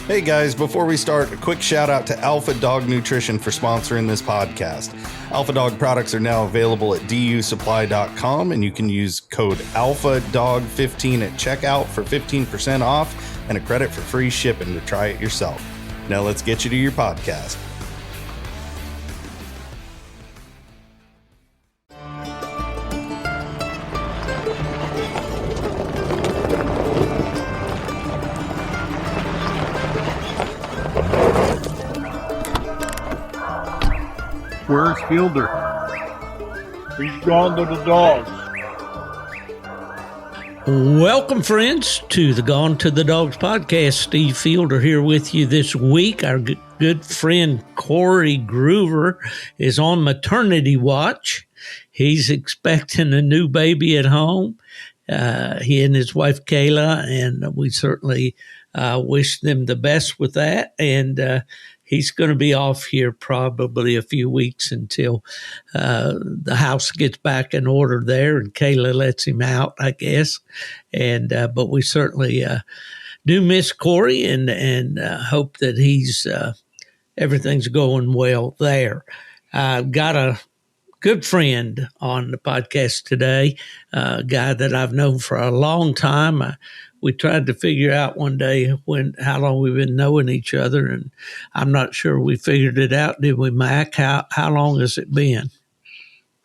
Hey guys, before we start, a quick shout out to Alpha Dog Nutrition for sponsoring this podcast. Alpha Dog products are now available at dusupply.com, and you can use code ALPHADOG15 at checkout for 15% off and a credit for free shipping to try it yourself. Now let's get you to your podcast. Where's Fielder? He's gone to the dogs. Welcome, friends, to the Gone to the Dogs podcast. Steve Fielder here with you this week. Our good friend Corey Groover is on maternity watch. He's expecting a new baby at home. He and his wife Kayla, and we certainly wish them the best with that. And he's going to be off here probably a few weeks until the house gets back in order there, and Kayla lets him out, I guess. And but we certainly do miss Corey and hope that he's everything's going well there. I've got a good friend on the podcast today, a guy that I've known for a long time. We tried to figure out one day how long we've been knowing each other, and I'm not sure we figured it out. Did we, Mac? How long has it been?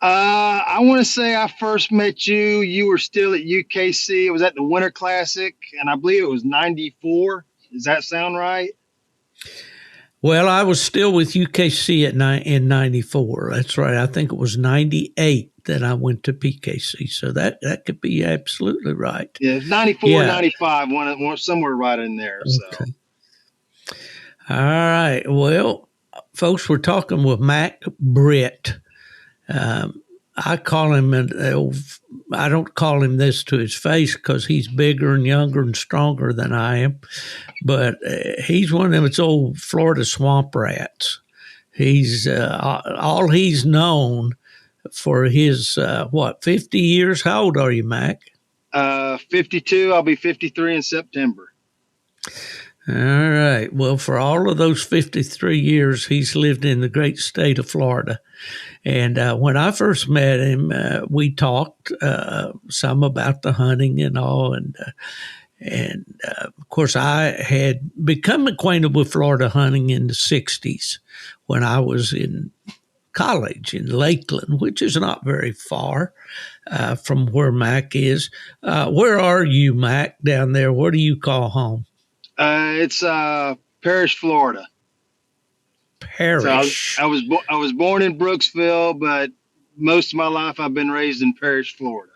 I want to say I first met you. You were still at UKC. It was at the Winter Classic, and I believe it was 94. Does that sound right? Well, I was still with UKC in 94. That's right. I think it was 98 that I went to PKC. So that could be absolutely right. Yeah, 94, yeah. 95, somewhere right in there. So. Okay. All right. Well, folks, we're talking with Mack Britt. I call him, I don't call him this to his face because he's bigger and younger and stronger than I am, but he's one of those old Florida swamp rats. He's all he's known for his, 50 years? How old are you, Mac? 52. I'll be 53 in September. All right. Well, for all of those 53 years, he's lived in the great state of Florida. And when I first met him, we talked some about the hunting and all. And of course, I had become acquainted with Florida hunting in the 60s when I was in college in Lakeland, which is not very far from where Mac is. Where are you, Mac, down there? What do you call home? It's Parrish, Florida. Parrish. So I was born in Brooksville, but most of my life I've been raised in Parrish, Florida.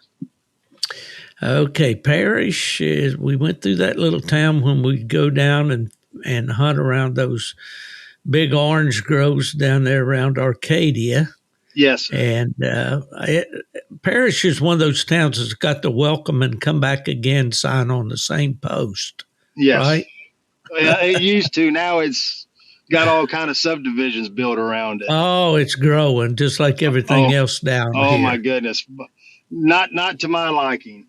Okay, Parrish is. We went through that little town when we go down and hunt around those big orange groves down there around Arcadia. Yes. And Parrish is one of those towns that's got the welcome and come back again sign on the same post. Yes. Right? It used to. Now it's got all kind of subdivisions built around it. Oh, it's growing just like everything else down here. Oh, my goodness. Not to my liking.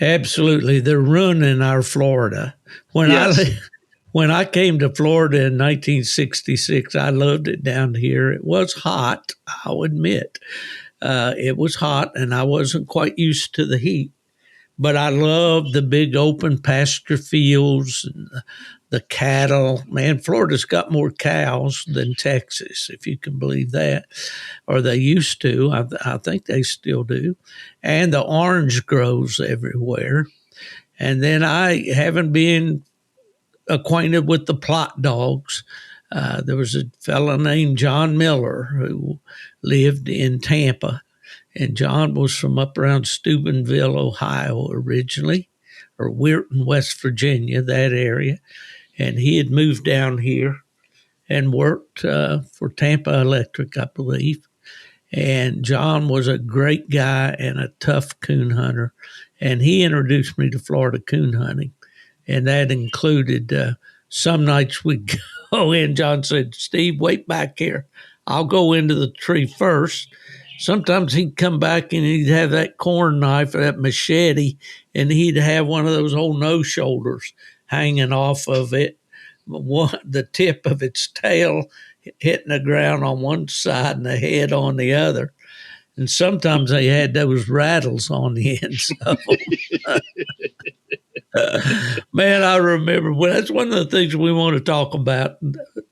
Absolutely. They're ruining our Florida. When I came to Florida in 1966, I loved it down here. It was hot, I'll admit. It was hot, and I wasn't quite used to the heat. But I loved the big open pasture fields and the cattle. Man, Florida's got more cows than Texas, if you can believe that. Or they used to. I think they still do. And the orange grows everywhere. And then I haven't been acquainted with the plot dogs. There was a fellow named John Miller who lived in Tampa. And John was from up around Steubenville, Ohio originally, or Weirton, West Virginia, that area. And he had moved down here and worked for Tampa Electric, I believe. And John was a great guy and a tough coon hunter. And he introduced me to Florida coon hunting. And that included some nights we'd go in. John said, "Steve, wait back here. I'll go into the tree first." Sometimes he'd come back and he'd have that corn knife or that machete, and he'd have one of those old nose shoulders hanging off of it. the tip of its tail hitting the ground on one side and the head on the other. And sometimes they had those rattles on the ends of them. Man, I remember. Well, that's one of the things we want to talk about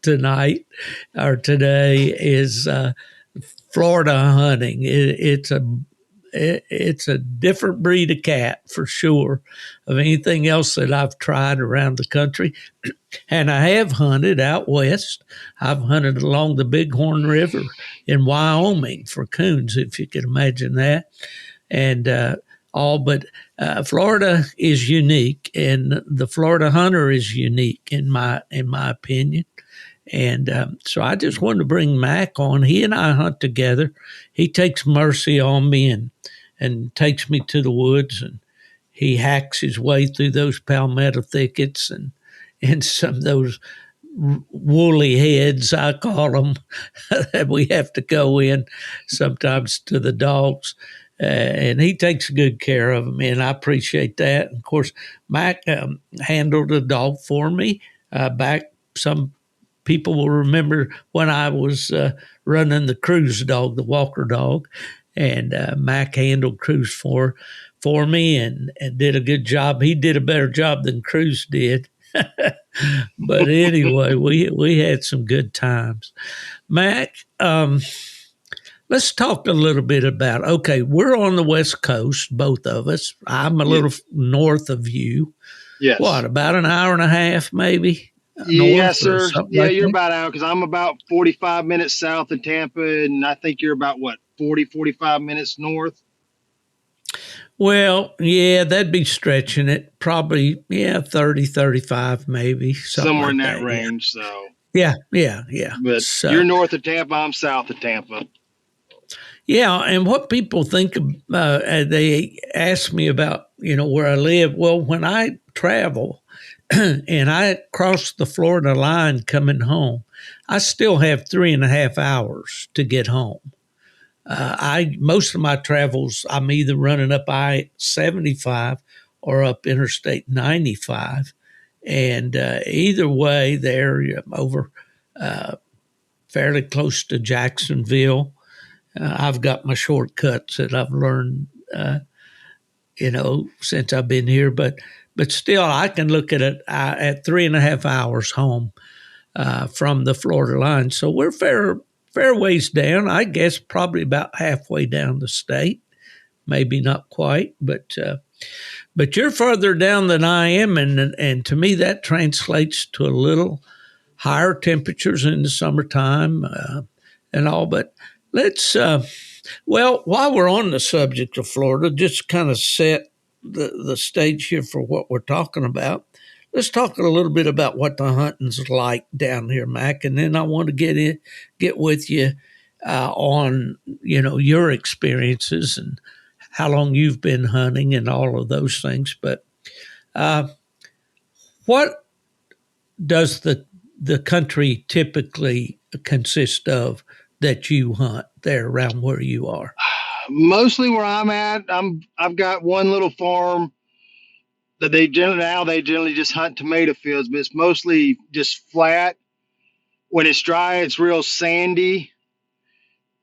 tonight or today is Florida hunting. It's a different breed of cat for sure of anything else that I've tried around the country. And I have hunted out west. I've hunted along the Bighorn River in Wyoming for coons, if you can imagine that. And but Florida is unique, and the Florida hunter is unique in my opinion. And so I just wanted to bring Mack on. He and I hunt together. He takes mercy on me and takes me to the woods, and he hacks his way through those palmetto thickets and some of those woolly heads, I call them, that we have to go in sometimes to the dogs. And he takes good care of them, and I appreciate that. And of course, Mack handled a dog for me back. Some people will remember when I was running the Cruise dog, the Walker dog, and Mack handled Cruise for me and did a good job. He did a better job than Cruise did. But anyway, we had some good times. Mack, let's talk a little bit about, okay, we're on the West Coast, both of us. I'm a little north of you. Yes. What, about an hour and a half maybe? Yes, sir. Yeah, like you're that? about out because I'm about 45 minutes south of Tampa, and I think you're about, 45 minutes north? Well, yeah, that'd be stretching it. Probably, 30, 35 maybe. Somewhere like in that range, so. Yeah. But So, you're north of Tampa, I'm south of Tampa. yeah, and what people think, they ask me about, where I live. Well, when I travel and I cross the Florida line coming home, I still have 3.5 hours to get home. Most of my travels, I'm either running up I-75 or up Interstate 95. And either way, they're over fairly close to Jacksonville. I've got my shortcuts that I've learned, since I've been here. But still, I can look at it at 3.5 hours home from the Florida line. So we're fair ways down. I guess probably about halfway down the state. Maybe not quite, but you're further down than I am, and to me that translates to a little higher temperatures in the summertime and all. But let's, while we're on the subject of Florida, just kind of set the stage here for what we're talking about. Let's talk a little bit about what the hunting's like down here, Mack, and then I want to get with you on your experiences and how long you've been hunting and all of those things. But what does the country typically consist of that you hunt there around where you are? Mostly where I'm at, I've got one little farm that they generally just hunt tomato fields, but it's mostly just flat. When it's dry, it's real sandy,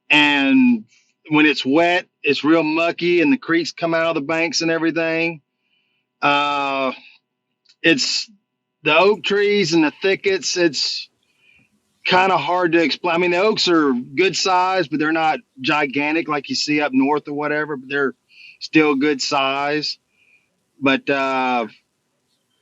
and when it's wet, it's real mucky, and the creeks come out of the banks and everything. It's the oak trees and the thickets. It's kind of hard to explain. I mean, the oaks are good size, but they're not gigantic like you see up north or whatever, but they're still good size. But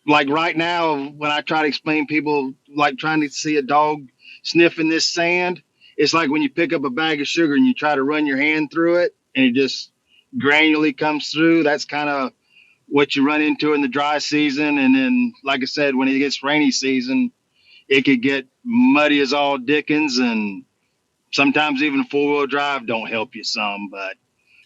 like right now, when I try to explain people like trying to see a dog sniffing this sand, it's like when you pick up a bag of sugar and you try to run your hand through it and it just granularly comes through. That's kind of what you run into in the dry season. And then, like I said, when it gets rainy season, it could get muddy as all dickens, and sometimes even 4-wheel drive don't help you some, but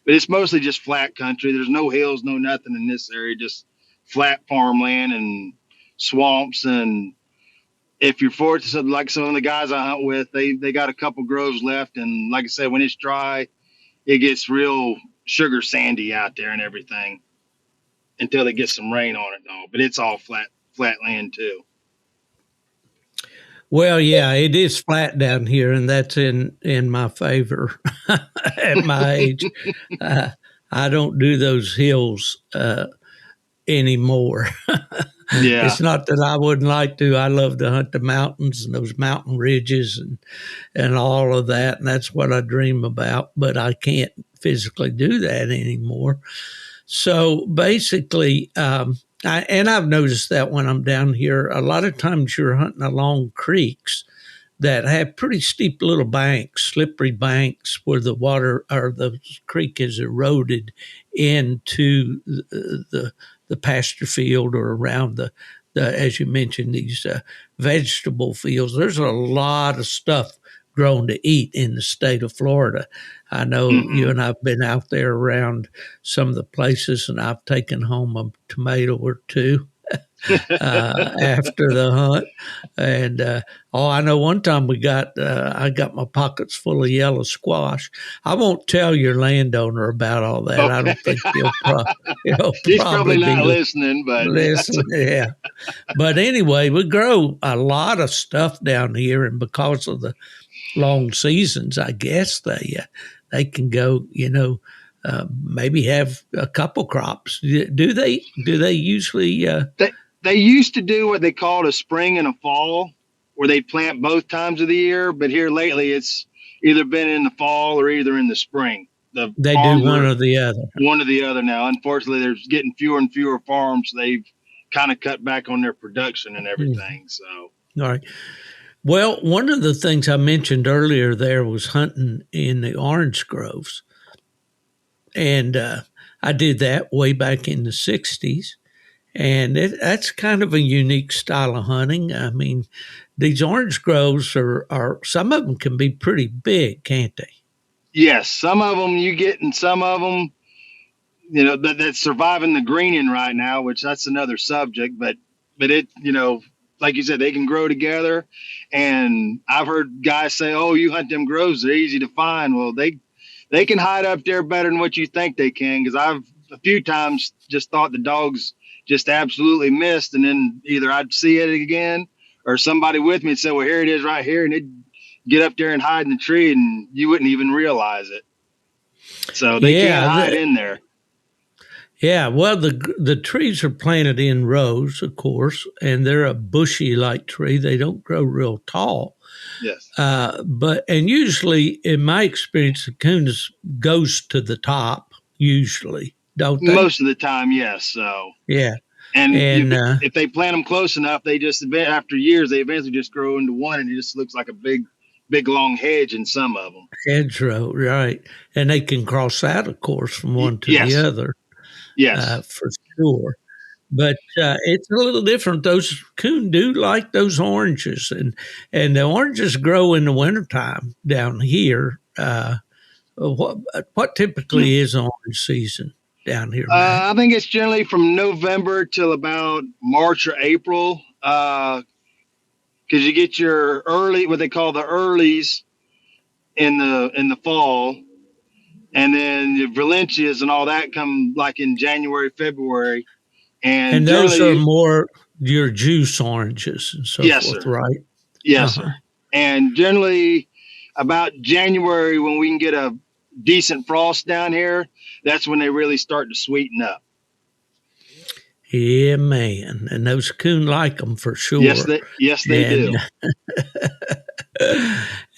it's mostly just flat country. There's no hills, no nothing in this area, just flat farmland and swamps. And if you're fortunate, like some of the guys I hunt with, they got a couple groves left. And like I said, when it's dry, it gets real sugar sandy out there and everything until they get some rain on it, though. But it's all flat land too. Well, yeah, it is flat down here, and that's in my favor at my age. Uh, I don't do those hills anymore. Yeah. It's not that I wouldn't like to. I love to hunt the mountains and those mountain ridges and all of that, and that's what I dream about. But I can't physically do that anymore. So basically, I've noticed that when I'm down here, a lot of times you're hunting along creeks that have pretty steep little banks, slippery banks where the water or the creek is eroded into the pasture field or around the as you mentioned, these vegetable fields. There's a lot of stuff grown to eat in the state of Florida. I know you and I've been out there around some of the places, and I've taken home a tomato or two after the hunt. And I know one time I got my pockets full of yellow squash. I won't tell your landowner about all that. Okay. I don't think he'll He's probably probably not be listening, but yeah. But anyway, we grow a lot of stuff down here, and because of the long seasons, I guess they can go, maybe have a couple crops. Do they usually? they used to do what they called a spring and a fall, where they plant both times of the year. But here lately, it's either been in the fall or either in the spring. They do one or the other. One or the other now. Unfortunately, there's getting fewer and fewer farms. They've kind of cut back on their production and everything. So, all right. Well, one of the things I mentioned earlier there was hunting in the orange groves. And I did that way back in the 60s. And that's kind of a unique style of hunting. I mean, these orange groves are some of them can be pretty big, can't they? yes, some of them you get, and some of them, that's surviving the greening right now, which that's another subject. But it, like you said, they can grow together. And I've heard guys say, "Oh, you hunt them groves; they're easy to find." Well, they can hide up there better than what you think they can. Because I've a few times just thought the dogs just absolutely missed, and then either I'd see it again or somebody with me would say, "Well, here it is right here," and they'd get up there and hide in the tree, and you wouldn't even realize it. So they can't hide in there. Yeah, well, the trees are planted in rows, of course, and they're a bushy-like tree. They don't grow real tall. Yes. And usually, in my experience, the coons goes to the top, usually, don't they? Most of the time, yes. So yeah. And if they plant them close enough, they just, after years, they eventually just grow into one, and it just looks like a big long hedge in some of them. Hedgerow, right. And they can cross out, of course, from one to the other. Yes. For sure. But it's a little different. Those coon do like those oranges, and the oranges grow in the wintertime down here. What typically is orange season down here? I think it's generally from November till about March or April, because you get your what they call the earlies in the fall, and then the Valencias and all that come like in January, February. And those are more your juice oranges and so forth, sir. Right? Yes, sir. And generally about January, when we can get a decent frost down here, that's when they really start to sweeten up. Yeah, man. And those coon like them for sure. Yes, they do.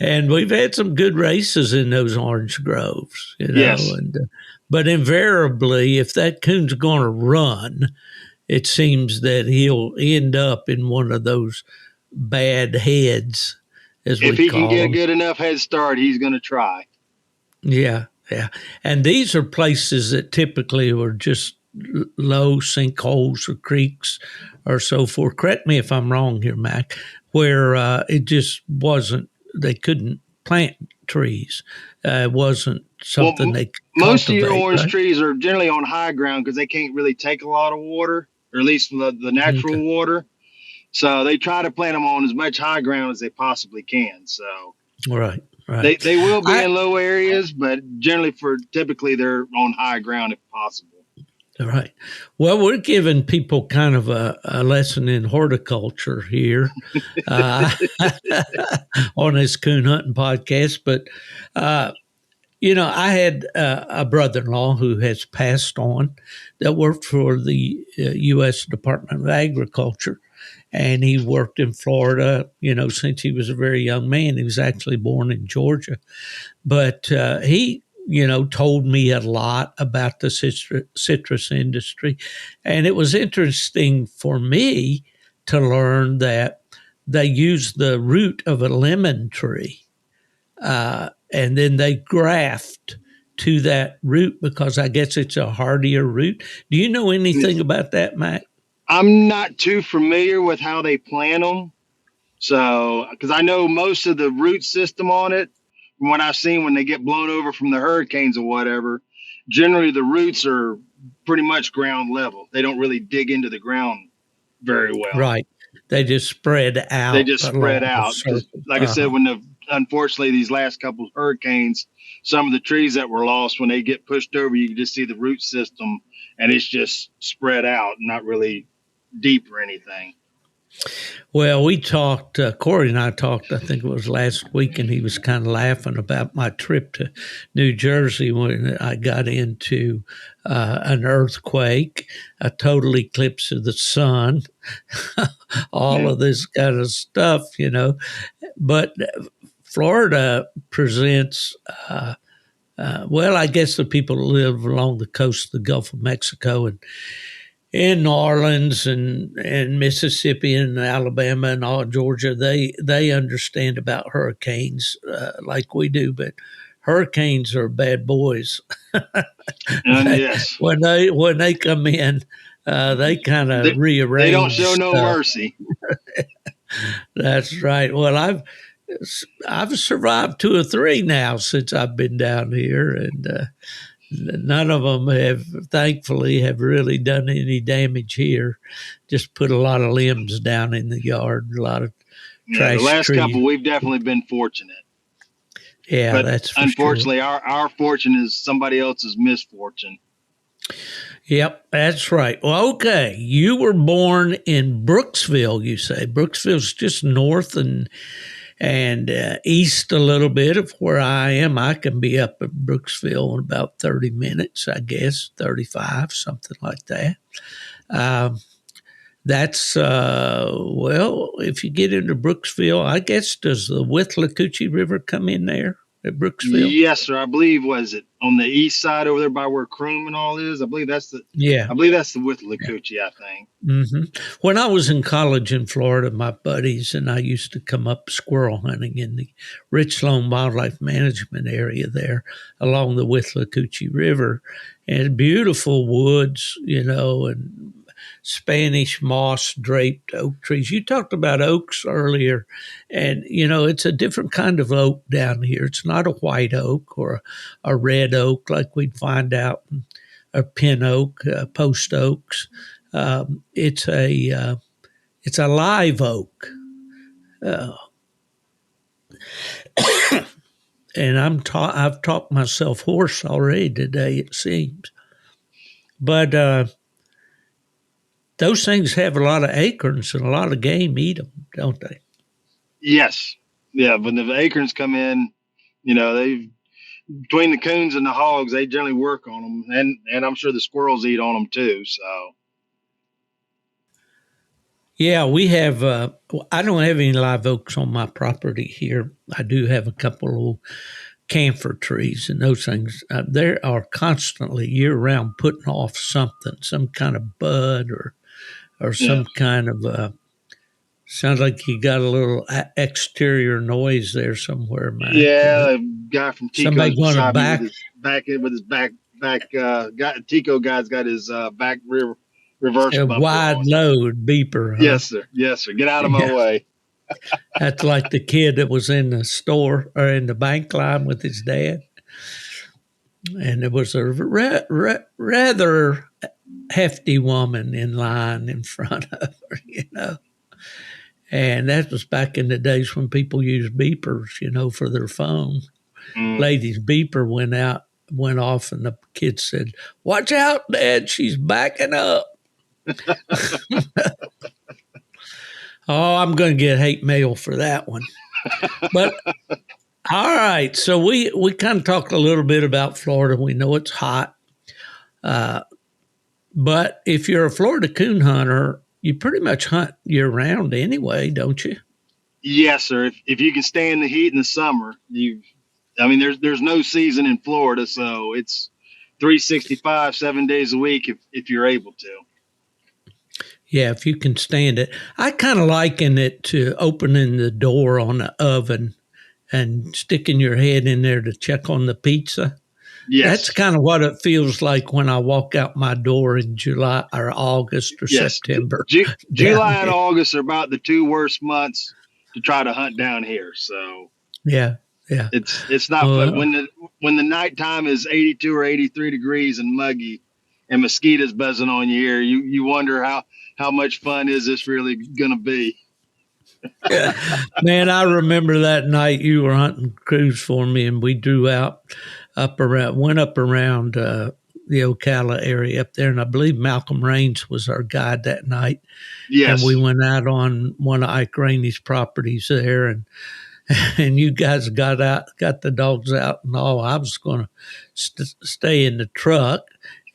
And we've had some good races in those orange groves, Yes. But invariably, if that coon's going to run, it seems that he'll end up in one of those bad heads, as we call them. If he can get a good enough head start, he's going to try. Yeah, yeah. And these are places that typically were just low sinkholes or creeks or so forth. Correct me if I'm wrong here, Mac, where it just wasn't, they couldn't plant trees. It wasn't something they could most cultivate, of your orange right? trees are generally on high ground because they can't really take a lot of water, or at least the natural water. So they try to plant them on as much high ground as they possibly can. So Right. They will be in low areas, but generally typically they're on high ground if possible. All right. Well, we're giving people kind of a lesson in horticulture here on this coon hunting podcast. But, I had a brother-in-law who has passed on that worked for the U.S. Department of Agriculture. And he worked in Florida, since he was a very young man. He was actually born in Georgia. But he told me a lot about the citrus industry. And it was interesting for me to learn that they use the root of a lemon tree and then they graft to that root because I guess it's a hardier root. Do you know anything about that, Matt? I'm not too familiar with how they plant them. So, because I know most of the root system on it, from what I've seen when they get blown over from the hurricanes or whatever, generally the roots are pretty much ground level. They don't really dig into the ground very well. Right. They just spread out. They just spread out. Like I said, unfortunately, these last couple of hurricanes, some of the trees that were lost, when they get pushed over, you can just see the root system and it's just spread out, not really deep or anything. Well, we talked, Corey and I talked, I think it was last week, and he was kind of laughing about my trip to New Jersey when I got into an earthquake, a total eclipse of the sun, all of this kind of stuff, But Florida presents, I guess the people who live along the coast of the Gulf of Mexico and in New Orleans and Mississippi and Alabama and all Georgia, they understand about hurricanes like we do, but hurricanes are bad boys. Yes. When they come in, they kind of rearrange. They don't show no mercy. That's right. Well, I've survived 2 or 3 now since I've been down here, and none of them thankfully have really done any damage here. Just put a lot of limbs down in the yard, a lot of trash. The last trees. couple, we've definitely been fortunate. Yeah, but that's for unfortunately sure. our fortune is somebody else's misfortune. Yep, that's right. Well, okay, you were born in Brooksville, you say. Brooksville's just north and east a little bit of where I am. I can be up at Brooksville in about 30 minutes, I guess, 35, something like that. That's, if you get into Brooksville, I guess, does the Withlacoochee River come in there at Brooksville? Yes, sir. I believe, was it on the east side over there by where Croom and all is? I believe that's the Withlacoochee, I think. Mm-hmm. When I was in college in Florida, my buddies and I used to come up squirrel hunting in the Richland Wildlife Management area there along the Withlacoochee River, and beautiful woods, and Spanish moss draped oak trees. You talked about oaks earlier, and it's a different kind of oak down here. It's not a white oak or a red oak like we'd find out in a pin oak, post oaks. It's a live oak, and I've talked myself hoarse already today, it seems, but those things have a lot of acorns and a lot of game eat them, don't they? Yes, yeah. When the acorns come in, they between the coons and the hogs, they generally work on them, and I'm sure the squirrels eat on them too. So. Yeah, we have, I don't have any live oaks on my property here. I do have a couple of camphor trees, and those things, they are constantly year-round putting off something, some kind of bud or some kind of, sounds like you got a little exterior noise there somewhere, man. Yeah, a guy from Tico. Somebody going to Tico guy's got his back rear reverse a bumper wide on. Load beeper. Huh? Yes, sir. Yes, sir. Get out of my way. That's like the kid that was in the store or in the bank line with his dad. And there was a rather hefty woman in line in front of her, And that was back in the days when people used beepers, for their phone. Lady's beeper went out went off, and the kid said, "Watch out, Dad, she's backing up." Oh, I'm going to get hate mail for that one. But all right, so we kind of talked a little bit about Florida. We know it's hot, but if you're a Florida coon hunter, you pretty much hunt year round anyway, don't you? Yes, sir. If you can stand the heat in the summer, there's no season in Florida, so it's 365, 7 days a week if you're able to. Yeah, if you can stand it. I kind of liken it to opening the door on the oven and sticking your head in there to check on the pizza. Yes. That's kind of what it feels like when I walk out my door in July or August or September. July and August are about the two worst months to try to hunt down here. So yeah. It's not fun. When the nighttime is 82 or 83 degrees and muggy and mosquitoes buzzing on your ear, you wonder how much fun is this really going to be? Man, I remember that night you were hunting crews for me, and we drew out went up around the Ocala area up there, and I believe Malcolm Raines was our guide that night. Yes. And we went out on one of Ike Rainey's properties there, and you guys got the dogs out and all. I was going to stay in the truck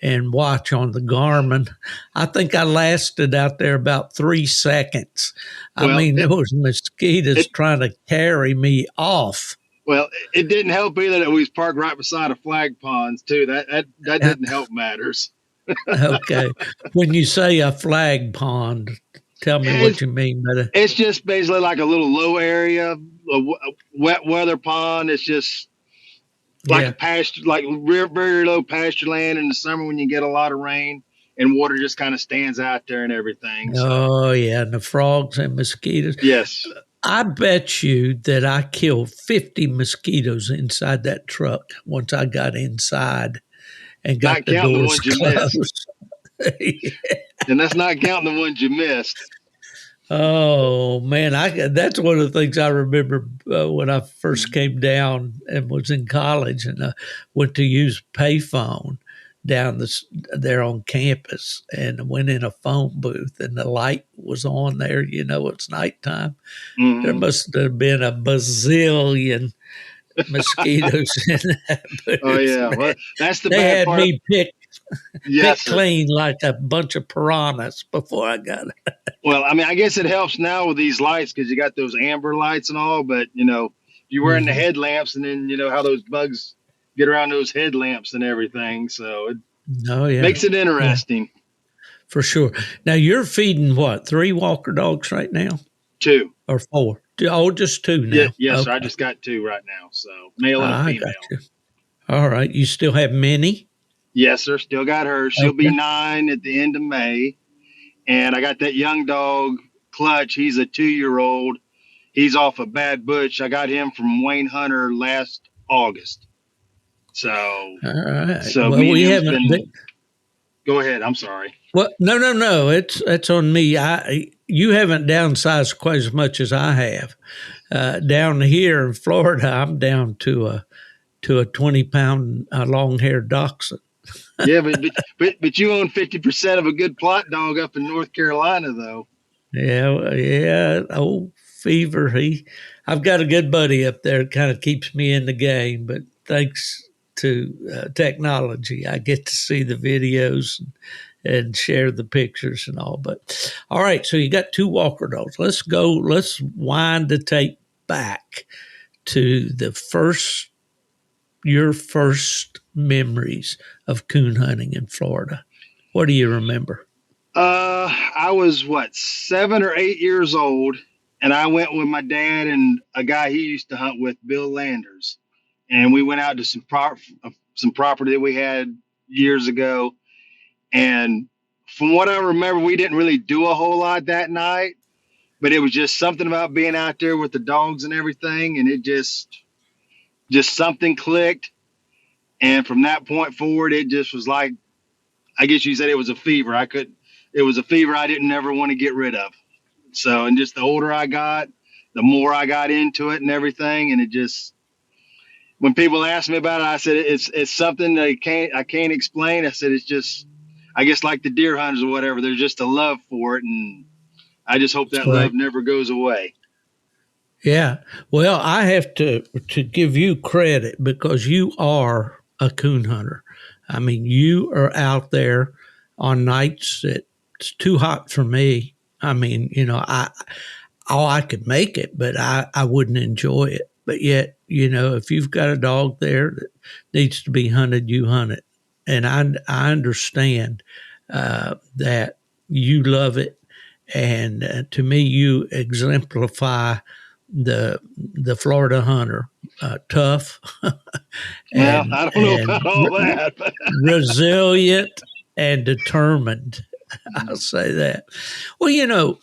and watch on the Garmin. I think I lasted out there about 3 seconds. There was mosquitoes trying to carry me off. Well, it didn't help either that we was parked right beside a flag ponds too. That didn't help matters. Okay. When you say a flag pond, tell me what you mean by that. It's just basically like a little low area, a wet weather pond. It's just like a pasture, like very low pasture land in the summer when you get a lot of rain and water just kind of stands out there and everything. So. Oh, yeah, and the frogs and mosquitoes. Yes. I bet you that I killed 50 mosquitoes inside that truck once I got inside and got the doors closed. Yeah. And that's not counting the ones you missed. Oh, man, that's one of the things I remember when I first came down and was in college and went to use payphone down there on campus and went in a phone booth and the light was on there. It's nighttime. Mm-hmm. There must have been a bazillion mosquitoes in that booth. Oh, yeah. Well, that's the bad part. They had me picked clean like a bunch of piranhas before I got it. Well, I guess it helps now with these lights because you got those amber lights and all, but, you're wearing the headlamps and then, how those bugs get around those headlamps and everything. So it makes it interesting. Yeah. For sure. Now, you're feeding what, 3 Walker dogs right now? 2. Or 4? Oh, just 2 now. Yes, okay. Sir, I just got 2 right now. So male and female. Got you. All right. You still have Minnie? Yes, sir. Still got her. She'll be 9 at the end of May. And I got that young dog, Clutch. He's a 2-year-old. He's off of Bad Butch. I got him from Wayne Hunter last August. So, all right. So well, we haven't. Go ahead. I'm sorry. Well, no. It's on me. You haven't downsized quite as much as I have. Down here in Florida, I'm down to a 20-pound long-haired dachshund. Yeah, but you own 50% of a good plot dog up in North Carolina, though. Yeah. Old Fever. I've got a good buddy up there that kind of keeps me in the game, but thanks to technology, I get to see the videos and share the pictures and all. But all right, so you got 2 Walker dogs. Let's wind the tape back to your first memories of coon hunting in Florida. What do you remember? I was 7 or 8 years old, and I went with my dad and a guy he used to hunt with, Bill Landers, and we went out to some property that we had years ago. And from what I remember, we didn't really do a whole lot that night, but it was just something about being out there with the dogs and everything, and it just something clicked. And from that point forward, it just was like, I guess you said it was a fever. It was a fever I didn't ever want to get rid of. So, and just the older I got, the more I got into it and everything. And when people ask me about it, I said it's something that I can't explain. I said it's just, I guess, like the deer hunters or whatever. There's just a love for it, and I just hope that Right. love never goes away. Yeah. Well, I have to give you credit because you are a coon hunter. I mean, you are out there on nights that it's too hot for me. I mean, I could make it, but I wouldn't enjoy it. But yet, if you've got a dog there that needs to be hunted, you hunt it. And I understand that you love it. And to me, you exemplify the Florida hunter, tough Well, and I don't know about all that, but resilient and determined. I'll say that. Well,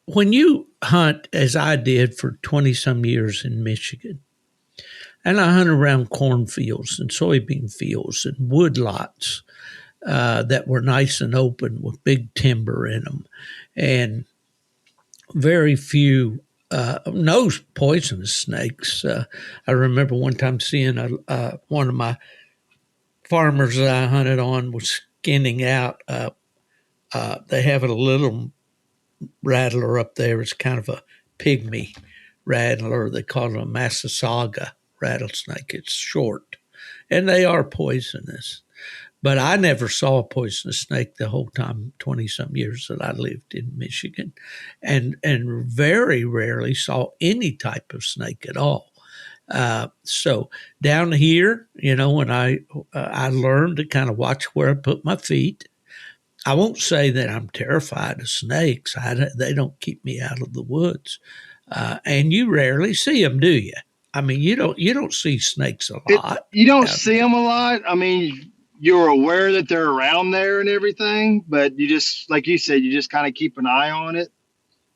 when you hunt, as I did for 20 some years in Michigan, and I hunt around cornfields and soybean fields and woodlots that were nice and open with big timber in them, and very few, no poisonous snakes. I remember one time seeing one of my farmers that I hunted on was skinning out. They have a little rattler up there. It's kind of a pygmy rattler. They call it a Massasauga rattlesnake. It's short, and they are poisonous. But I never saw a poisonous snake the whole time, 20-some years that I lived in Michigan, and very rarely saw any type of snake at all. So down here, when I learned to kind of watch where I put my feet. I won't say that I'm terrified of snakes. They don't keep me out of the woods, and you rarely see them, do you? I mean, you don't see snakes a lot. you don't see them a lot. I mean, you're aware that they're around there and everything, but you just, like you said, you just kind of keep an eye on it.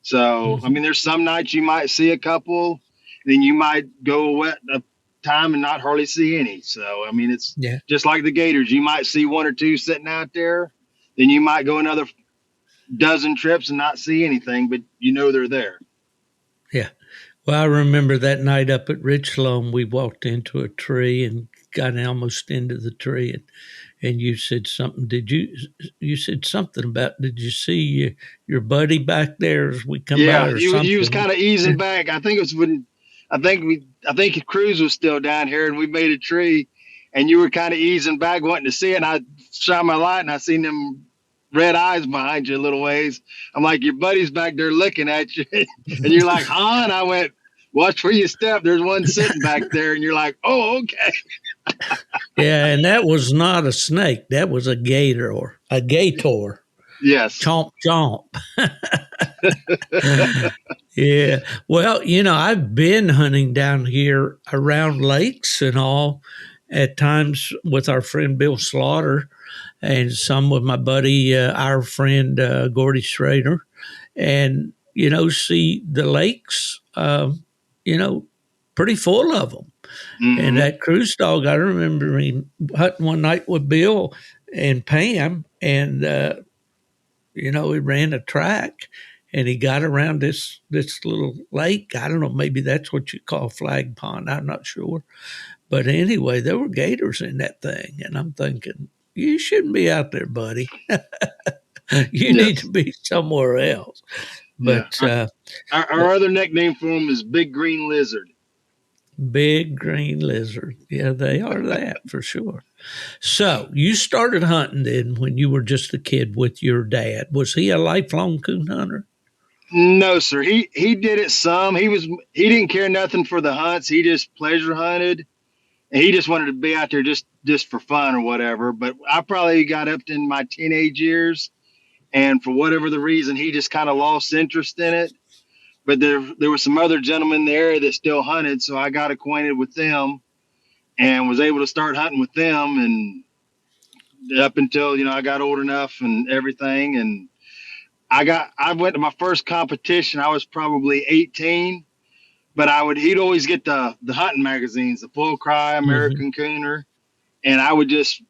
So, I mean, there's some nights you might see a couple, then you might go a time and not hardly see any. So, I mean, it's just like the gators. You might see one or two sitting out there, then you might go another dozen trips and not see anything, but they're there. Yeah. Well, I remember that night up at Richland, we walked into a tree and got almost into the tree, and you said something. You said something about, did you see your buddy back there as we come by or something? He was kind of easing back. I think it was when, I think Cruz was still down here and we made a tree and you were kind of easing back wanting to see it. And I shot my light and I seen them red eyes behind you a little ways. I'm like, your buddy's back there looking at you. And you're like, huh? And I went, watch where you step. There's one sitting back there. And you're like, oh, okay. Yeah, and that was not a snake. That was a gator or a gator. Yes. Chomp, chomp. Yeah. Well, I've been hunting down here around lakes and all at times with our friend Bill Slaughter and some with my buddy, our friend Gordy Schrader, and, see the lakes, pretty full of them. Mm-hmm. And that cruise dog, I remember him hunting one night with Bill and Pam, and, he ran a track and he got around this little lake. I don't know, maybe that's what you call flag pond. I'm not sure. But anyway, there were gators in that thing. And I'm thinking, you shouldn't be out there, buddy. You need to be somewhere else. But our other nickname for him is Big Green Lizard. Big green lizard. Yeah, they are that for sure. So you started hunting then when you were just a kid with your dad. Was he a lifelong coon hunter? No, sir. He did it some. He didn't care nothing for the hunts. He just pleasure hunted. And he just wanted to be out there just for fun or whatever. But I probably got up in my teenage years, and for whatever the reason, he just kind of lost interest in it. But there were some other gentlemen there that still hunted, so I got acquainted with them and was able to start hunting with them. And up until I got old enough and everything, and I went to my first competition. I was probably 18, but he'd always get the hunting magazines, the Full Cry, American Cooner, and I would just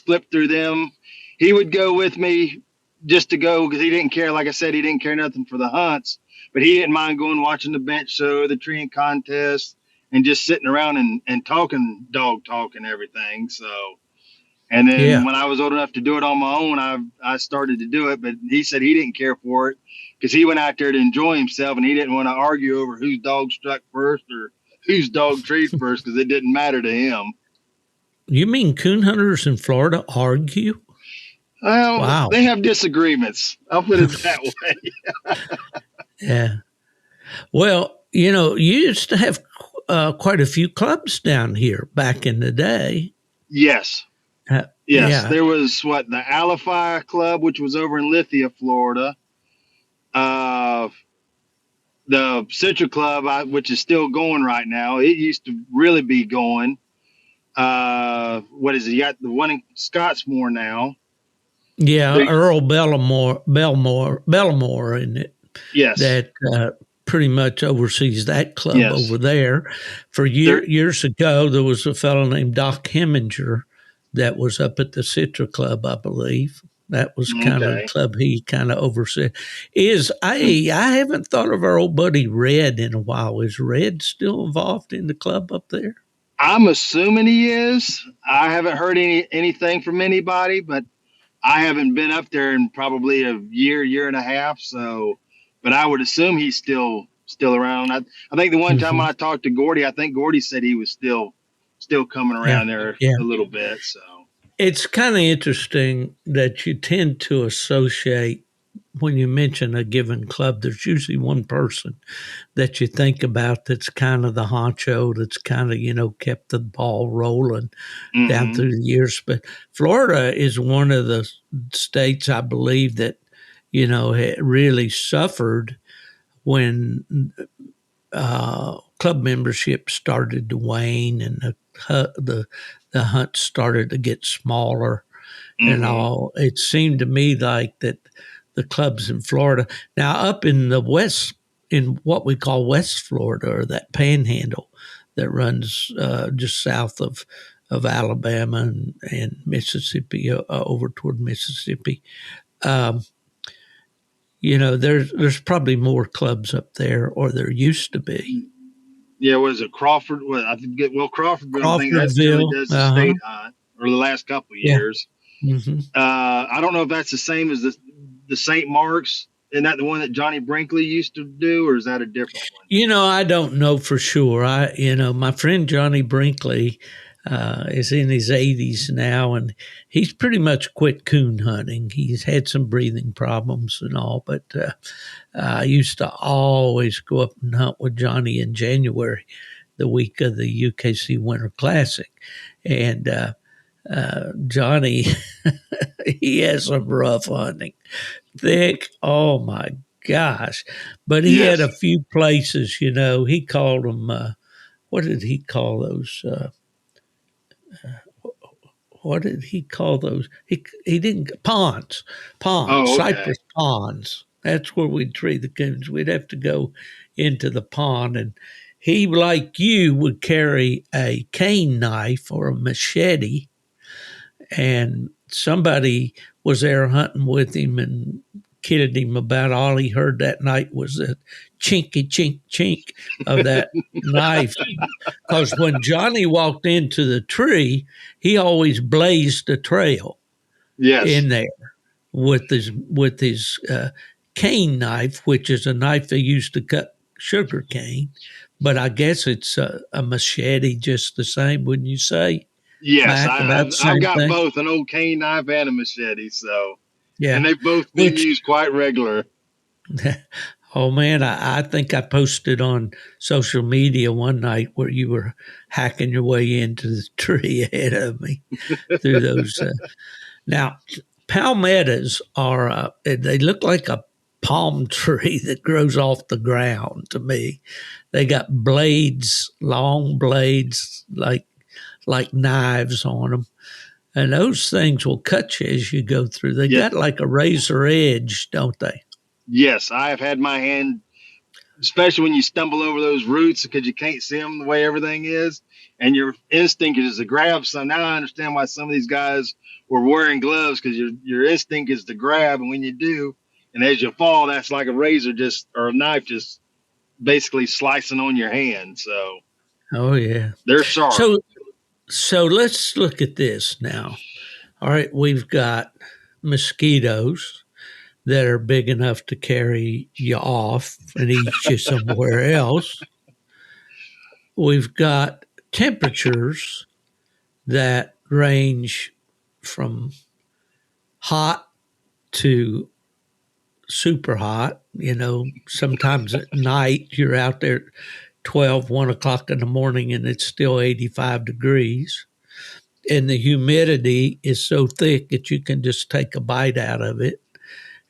flip through them. He would go with me just to go because he didn't care. Like I said, he didn't care nothing for the hunts. But he didn't mind going watching the bench show, the treeing contest, and just sitting around and talking dog talk and everything. So, and then Yeah. when I was old enough to do it on my own, I started to do it, but he said he didn't care for it because he went out there to enjoy himself and he didn't want to argue over whose dog struck first or whose dog treed first because it didn't matter to him. You mean coon hunters in Florida argue? Well, Wow. they have disagreements. I'll put it that way. Yeah. Well, you used to have quite a few clubs down here back in the day. Yes. Yes. Yeah. There was the Alify Club, which was over in Lithia, Florida. The Citrus Club, which is still going right now. It used to really be going. What is it? You got the one in Scottsmore now. Yeah, Earl Bellamore, isn't it? Yes. That pretty much oversees that club over there. For years ago, there was a fellow named Doc Heminger that was up at the Citra Club, I believe. That was kind of the club he kind of oversaw. I haven't thought of our old buddy Red in a while. Is Red still involved in the club up there? I'm assuming he is. I haven't heard anything from anybody, but I haven't been up there in probably a year and a half. So, but I would assume he's still around. I think the one time I talked to Gordy, I think Gordy said he was still coming around there a little bit. So it's kind of interesting that you tend to associate when you mention a given club, there's usually one person that you think about that's kind of the honcho, that's kind of, kept the ball rolling down through the years. But Florida is one of the states, I believe, that, really suffered when club membership started to wane and the hunt started to get smaller and all. It seemed to me like that the clubs in Florida. Now, up in the west, in what we call West Florida, or that panhandle that runs just south of Alabama and Mississippi, over toward Mississippi, there's probably more clubs up there, or there used to be. Yeah, was it Crawford? Well, I think Crawfordville. I think that's really does the state hunt, or the last couple of years. I don't know if that's the same as the St. Mark's. Isn't that the one that Johnny Brinkley used to do, or is that a different one? I don't know for sure. My friend Johnny Brinkley is in his 80s now, and he's pretty much quit coon hunting. He's had some breathing problems and all, but I used to always go up and hunt with Johnny in January, the week of the UKC Winter Classic. And Johnny, he has some rough hunting. Thick, oh my gosh. But he had a few places, he called them, what did he call those? What did he call those? He didn't, ponds, cypress ponds. That's where we'd tree the coons. We'd have to go into the pond, and he, like you, would carry a cane knife or a machete, and somebody was there hunting with him and kidded him about all he heard that night was the chinky chink chink of that knife. Because when Johnny walked into the tree, he always blazed a trail in there with his cane knife, which is a knife they used to cut sugar cane. But I guess it's a machete just the same, wouldn't you say? Yes, I've got both, an old cane knife and a machete. So, and they've both been used quite regular. Oh man, I think I posted on social media one night where you were hacking your way into the tree ahead of me through those. Now, palmettos they look like a palm tree that grows off the ground to me. They got blades, long blades, like knives on them. And those things will cut you as you go through. They got like a razor edge, don't they? Yes, I have had my hand, especially when you stumble over those roots because you can't see them the way everything is. And your instinct is to grab some. Now I understand why some of these guys were wearing gloves, because your instinct is to grab. And when you do, and as you fall, that's like a razor or a knife just basically slicing on your hand. So Oh, yeah. They're sharp. So let's look at this now. All right, we've got mosquitoes that are big enough to carry you off and eat you somewhere else. We've got temperatures that range from hot to super hot. Sometimes at night you're out there 12, 1 o'clock in the morning and it's still 85 degrees. And the humidity is so thick that you can just take a bite out of it.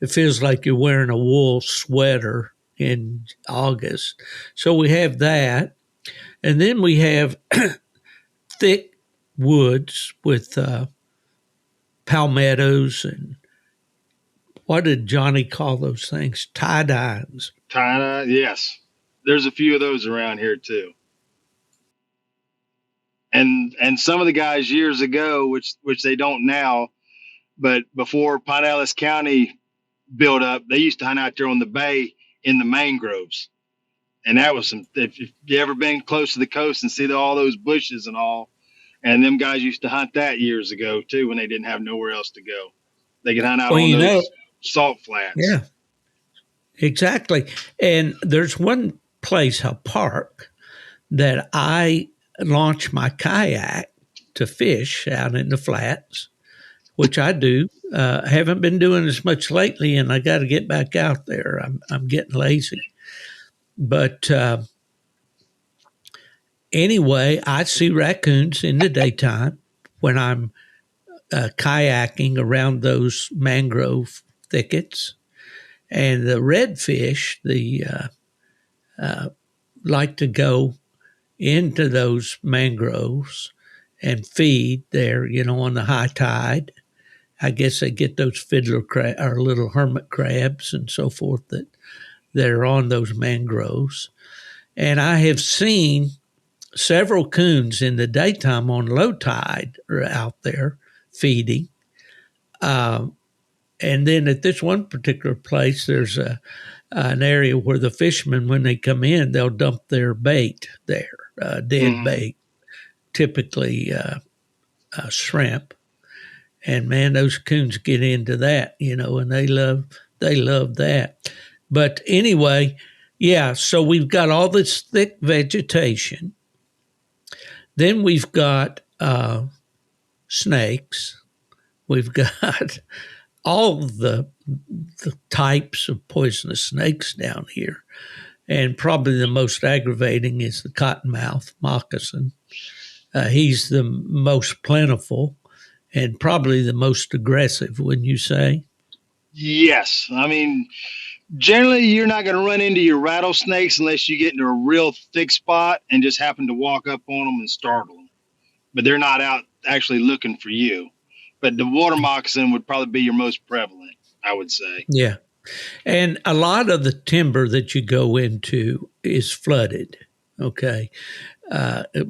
It feels like you're wearing a wool sweater in August. So we have that. And then we have thick woods with palmettos and what did Johnny call those things? Tie-dyes. Tie-dye, yes. There's a few of those around here too. And some of the guys years ago, which they don't now, but before Pinellas County built up, they used to hunt out there on the bay in the mangroves. And that was if you ever been close to the coast and see all those bushes and all, and them guys used to hunt that years ago too when they didn't have nowhere else to go. They could hunt out on those salt flats. Yeah, exactly. And there's one place, a park, that I launch my kayak to fish out in the flats, which I do. Haven't been doing as much lately, and I got to get back out there. I'm getting lazy. But anyway, I see raccoons in the daytime when I'm kayaking around those mangrove thickets. And the redfish, like to go into those mangroves and feed there, on the high tide. I guess they get those fiddler crab or little hermit crabs and so forth that are on those mangroves. And I have seen several coons in the daytime on low tide are out there feeding. And then at this one particular place, there's an area where the fishermen, when they come in, they'll dump their bait there, dead bait, typically shrimp. And man, those coons get into that, and they love that. But anyway, yeah, so we've got all this thick vegetation. Then we've got snakes. We've got all the types of poisonous snakes down here. And probably the most aggravating is the cottonmouth moccasin. He's the most plentiful and probably the most aggressive, wouldn't you say? Yes. I mean, generally, you're not going to run into your rattlesnakes unless you get into a real thick spot and just happen to walk up on them and startle them. But they're not out actually looking for you. But the water moccasin would probably be your most prevalent, I would say. Yeah. And a lot of the timber that you go into is flooded, okay,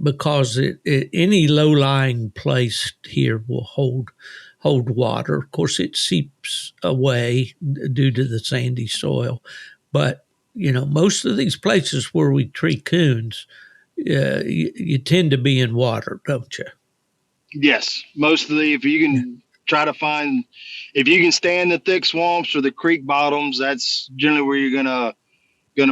because any low-lying place here will hold water. Of course, it seeps away due to the sandy soil. But, most of these places where we tree coons, you tend to be in water, don't you? Yes. Mostly, if you can try to find, if you can stay in the thick swamps or the creek bottoms, that's generally where you're gonna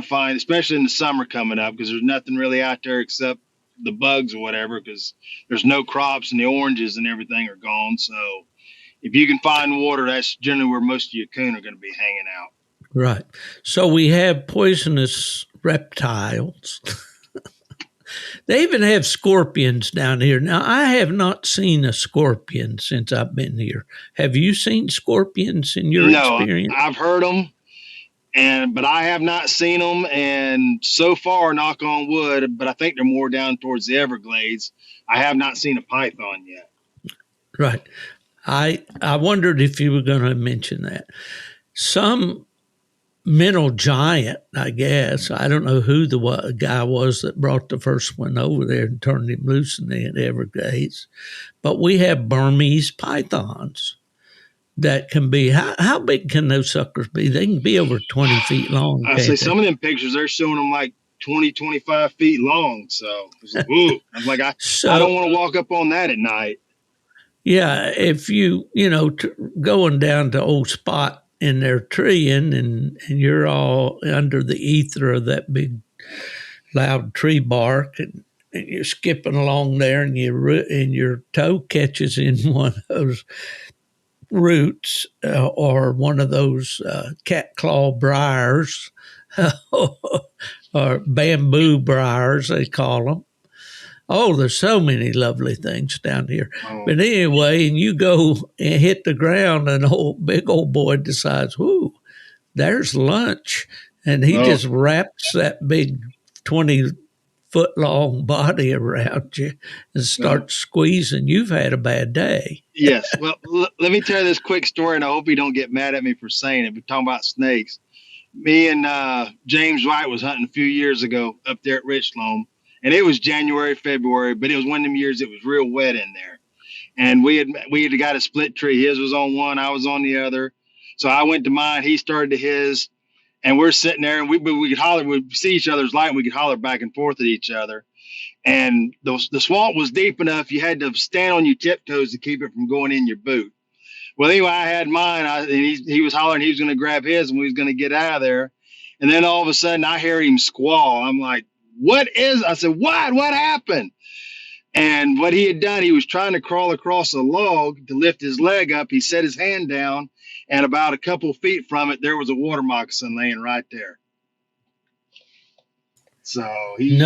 find, especially in the summer coming up, because there's nothing really out there except the bugs or whatever, because there's no crops and the oranges and everything are gone. So if you can find water, that's generally where most of your coon are going to be hanging out. Right. So we have poisonous reptiles. They even have scorpions down here. Now, I have not seen a scorpion since I've been here. Have you seen scorpions in your experience? No, I've heard them, but I have not seen them. And so far, knock on wood, but I think they're more down towards the Everglades. I have not seen a python yet. Right. I wondered if you were going to mention that. Some mental giant, I guess. I don't know who the guy was that brought the first one over there and turned him loose in the Everglades. But we have Burmese pythons that can be, how big can those suckers be? They can be over 20 feet long. I see some of them pictures, they're showing them like 20, 25 feet long. So I was like, ooh, I'm like, I don't want to walk up on that at night. Yeah, if going down to old Spot in there treeing and you're all under the ether of that big loud tree bark and you're skipping along there and your toe catches in one of those roots or one of those cat claw briars or bamboo briars, they call them. Oh, there's so many lovely things down here. Oh. But anyway, and you go and hit the ground, and big old boy decides, "Whoo, there's lunch," and he just wraps that big 20-foot long body around you and starts squeezing. You've had a bad day. Yes. Well, let me tell you this quick story, and I hope you don't get mad at me for saying it. We're talking about snakes. Me and James White was hunting a few years ago up there at Richloam. And it was January, February, but it was one of them years it was real wet in there. And we had got a split tree. His was on one, I was on the other. So I went to mine, he started to his, and we're sitting there and we could holler, we'd see each other's light and we could holler back and forth at each other. And the swamp was deep enough you had to stand on your tiptoes to keep it from going in your boot. Well, anyway, I had mine, and he was hollering he was going to grab his and we was going to get out of there. And then all of a sudden I hear him squall. I'm like, I said, what happened? And what he had done, he was trying to crawl across a log to lift his leg up. He set his hand down, and about a couple feet from it, there was a water moccasin laying right there. So he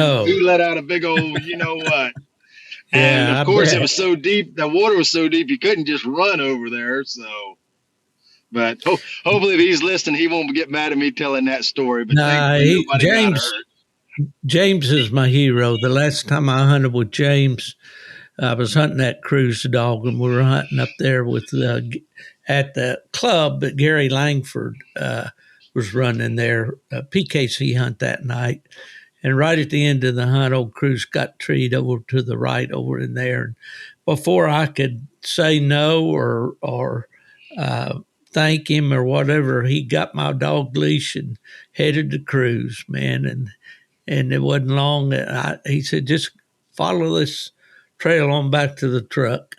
let out a big old, you know what? And Yeah, of course, it was so deep, the water was so deep, you couldn't just run over there. So, but hopefully if he's listening, he won't get mad at me telling that story. But James is my hero. The last time I hunted with James, I was hunting that cruise dog, and we were hunting up there with at the club that Gary Langford was running there. PKC hunt that night, and right at the end of the hunt, old Cruz got treed over to the right over in there. And before I could say no or thank him or whatever, he got my dog leash and headed to Cruz, man, and it wasn't long. He said, just follow this trail on back to the truck.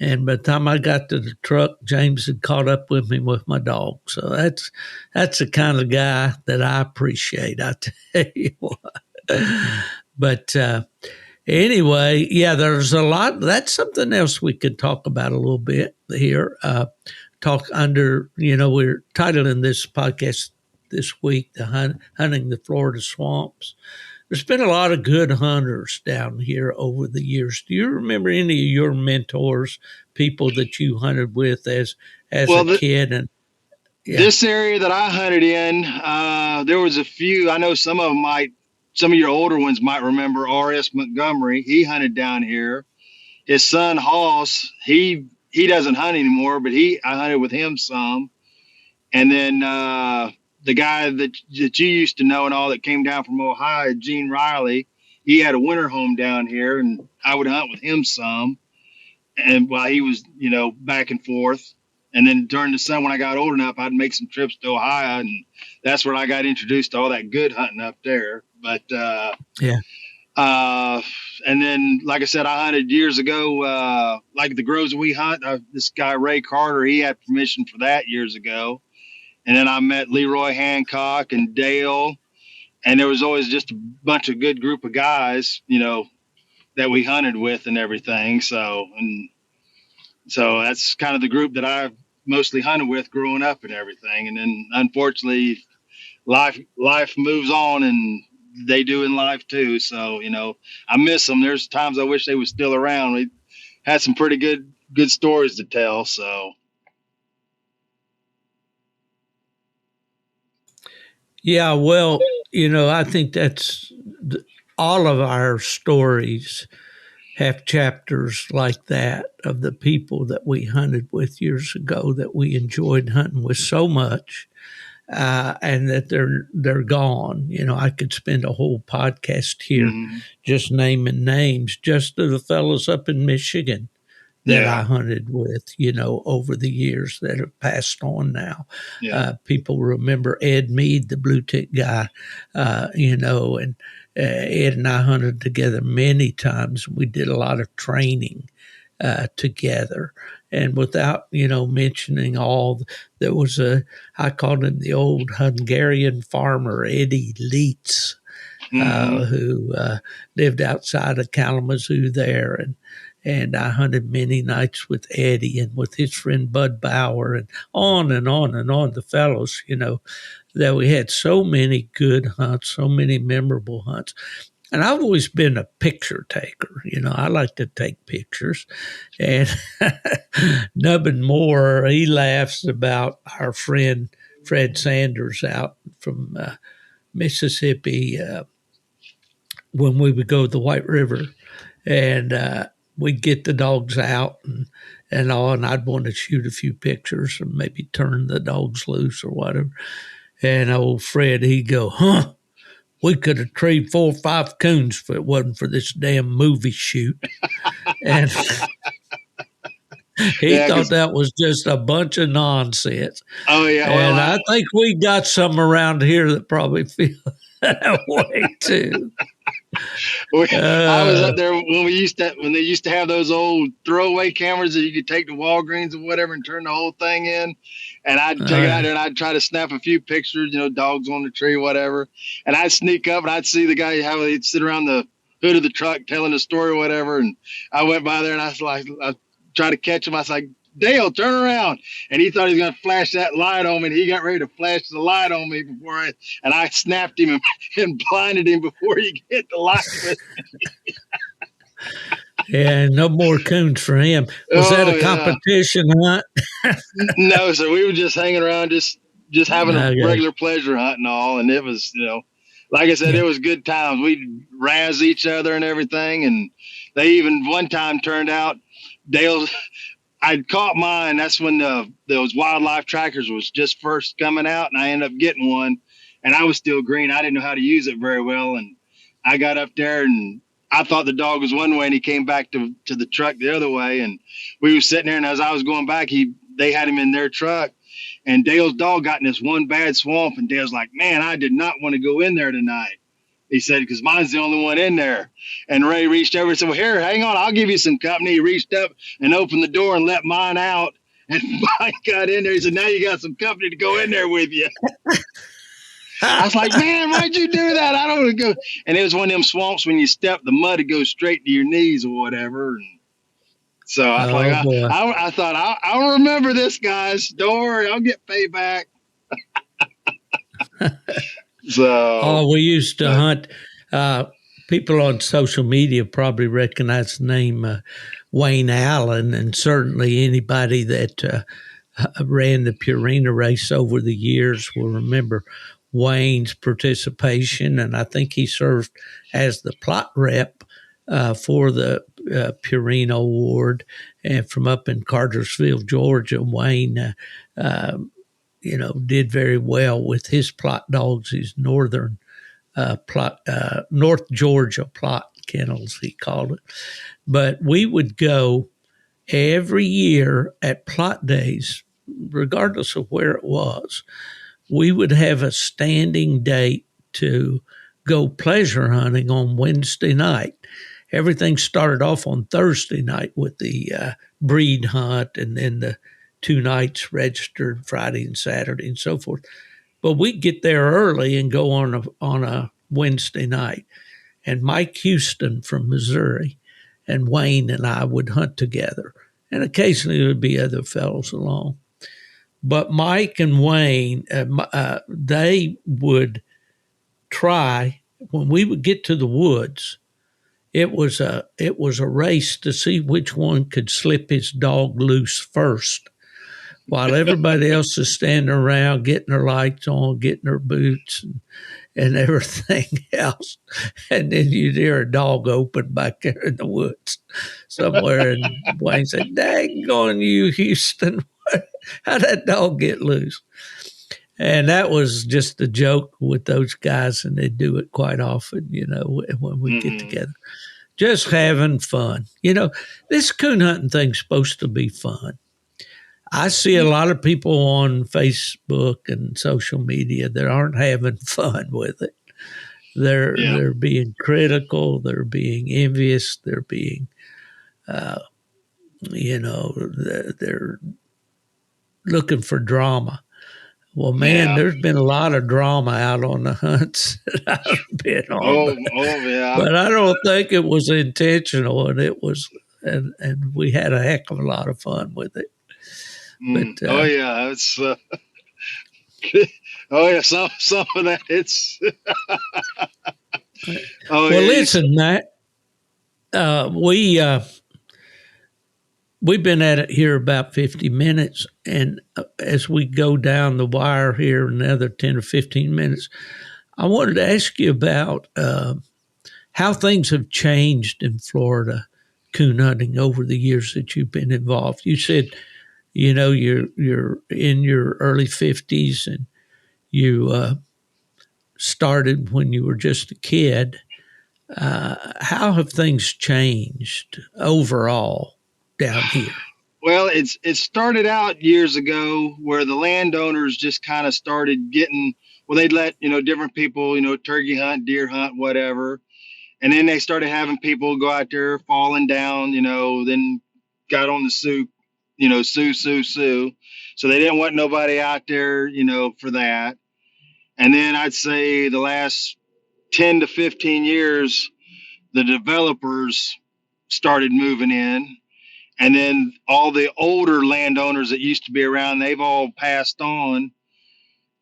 And by the time I got to the truck, James had caught up with me with my dog. So that's the kind of guy that I appreciate, I tell you what. But anyway, yeah, there's a lot. That's something else we could talk about a little bit here. We're titling this podcast this week, hunting the Florida swamps. There's been a lot of good hunters down here over the years. Do you remember any of your mentors, people that you hunted with as a kid? And this area that I hunted in, there was a few. I know some of your older ones might remember R.S. Montgomery. He hunted down here. His son Hoss, he doesn't hunt anymore, but I hunted with him some. And then the guy that you used to know and all that came down from Ohio, Gene Riley, he had a winter home down here, and I would hunt with him some. And while he was, back and forth. And then during the summer, when I got old enough, I'd make some trips to Ohio, and that's where I got introduced to all that good hunting up there. But and then, like I said, I hunted years ago, like the groves that we hunt. This guy Ray Carter, he had permission for that years ago. And then I met Leroy Hancock and Dale, and there was always just a bunch of good group of guys, that we hunted with and everything. So that's kind of the group that I mostly hunted with growing up and everything. And then unfortunately life moves on, and they do in life too. So, I miss them. There's times I wish they were still around. We had some pretty good stories to tell. So. Yeah, well, I think that's all of our stories have chapters like that of the people that we hunted with years ago that we enjoyed hunting with so much, and that they're gone. I could spend a whole podcast here just naming names, just to the fellows up in Michigan that I hunted with, over the years that have passed on now. Yeah. People remember Ed Mead, the blue tick guy, and Ed and I hunted together many times. We did a lot of training together. And without, mentioning there was I called him the old Hungarian farmer, Eddie Leitz, who lived outside of Kalamazoo there. And I hunted many nights with Eddie and with his friend Bud Bauer and on and on and on, the fellows, that we had so many good hunts, so many memorable hunts. And I've always been a picture taker. I like to take pictures. And Nubbin Moore, he laughs about our friend Fred Sanders out from Mississippi when we would go to the White River. And we'd get the dogs out and all, and I'd want to shoot a few pictures and maybe turn the dogs loose or whatever. And old Fred, he'd go, we could have treed 4 or 5 coons if it wasn't for this damn movie shoot. And he thought that was just a bunch of nonsense. Oh, yeah. And I think we got some around here that probably feel that way too. I was up there when they used to have those old throwaway cameras that you could take to Walgreens or whatever and turn the whole thing in. And I'd take it out there and I'd try to snap a few pictures, dogs on the tree, whatever. And I'd sneak up and I'd see the guy how he'd sit around the hood of the truck telling a story or whatever. And I went by there and I was like, I tried to catch him. I was like, Dale, turn around. And he thought he was going to flash that light on me. And he got ready to flash the light on me and I snapped him and blinded him before he hit the light with me. Yeah, no more coons for him. Was that a competition hunt? No, sir. We were just hanging around, just having a regular pleasure hunt and all. And it was, like I said, it was good times. We'd razz each other and everything. And they even one time turned out, I'd caught mine. That's when those wildlife trackers was just first coming out, and I ended up getting one. And I was still green. I didn't know how to use it very well. And I got up there, and I thought the dog was one way, and he came back to the truck the other way. And we were sitting there, and as I was going back, they had him in their truck. And Dale's dog got in this one bad swamp, and Dale's like, man, I did not want to go in there tonight. He said, because mine's the only one in there. And Ray reached over and said, well, here, hang on, I'll give you some company. He reached up and opened the door and let mine out. And mine got in there. He said, now you got some company to go in there with you. I was like, man, why'd you do that? I don't want to go. And it was one of them swamps when you step, the mud would go straight to your knees or whatever. And so I was I thought, I'll remember this, guys. Don't worry, I'll get payback. We used to hunt. People on social media probably recognize the name Wayne Allen, and certainly anybody that ran the Purina race over the years will remember Wayne's participation. And I think he served as the plot rep for the Purina Award, and from up in Cartersville, Georgia. Wayne did very well with his plot dogs, his northern North Georgia plot kennels, he called it. But we would go every year at plot days, regardless of where it was. We would have a standing date to go pleasure hunting on Wednesday night. Everything started off on Thursday night with the breed hunt, and then the 2 nights registered, Friday and Saturday and so forth. But we'd get there early and go on a Wednesday night. And Mike Houston from Missouri and Wayne and I would hunt together. And occasionally there would be other fellows along. But Mike and Wayne, they would try, when we would get to the woods, it was a race to see which one could slip his dog loose first, while everybody else is standing around getting their lights on, getting their boots and everything else. And then you'd hear a dog open back there in the woods somewhere. And Wayne said, "Daggone you, Houston, how'd that dog get loose?" And that was just a joke with those guys, and they do it quite often, when we get together. just having fun. This coon hunting thing's supposed to be fun. I see a lot of people on Facebook and social media that aren't having fun with it. They're being critical. They're being envious. They're being, they're looking for drama. Well, man, there's been a lot of drama out on the hunts that I've been on. Yeah. But I don't think it was intentional, and it was, and we had a heck of a lot of fun with it. But it's some of that. It's listen, Matt, we've been at it here about 50 minutes, and as we go down the wire here another 10 or 15 minutes, I wanted to ask you about how things have changed in Florida coon hunting over the years that you've been involved. You said, you're in your early 50s, and you started when you were just a kid. How have things changed overall down here? Well, it started out years ago where the landowners just kind of started getting, they'd let, different people, turkey hunt, deer hunt, whatever. And then they started having people go out there falling down, then got on the sue. Sue. So they didn't want nobody out there, for that. And then I'd say the last 10 to 15 years, the developers started moving in. And then all the older landowners that used to be around, they've all passed on.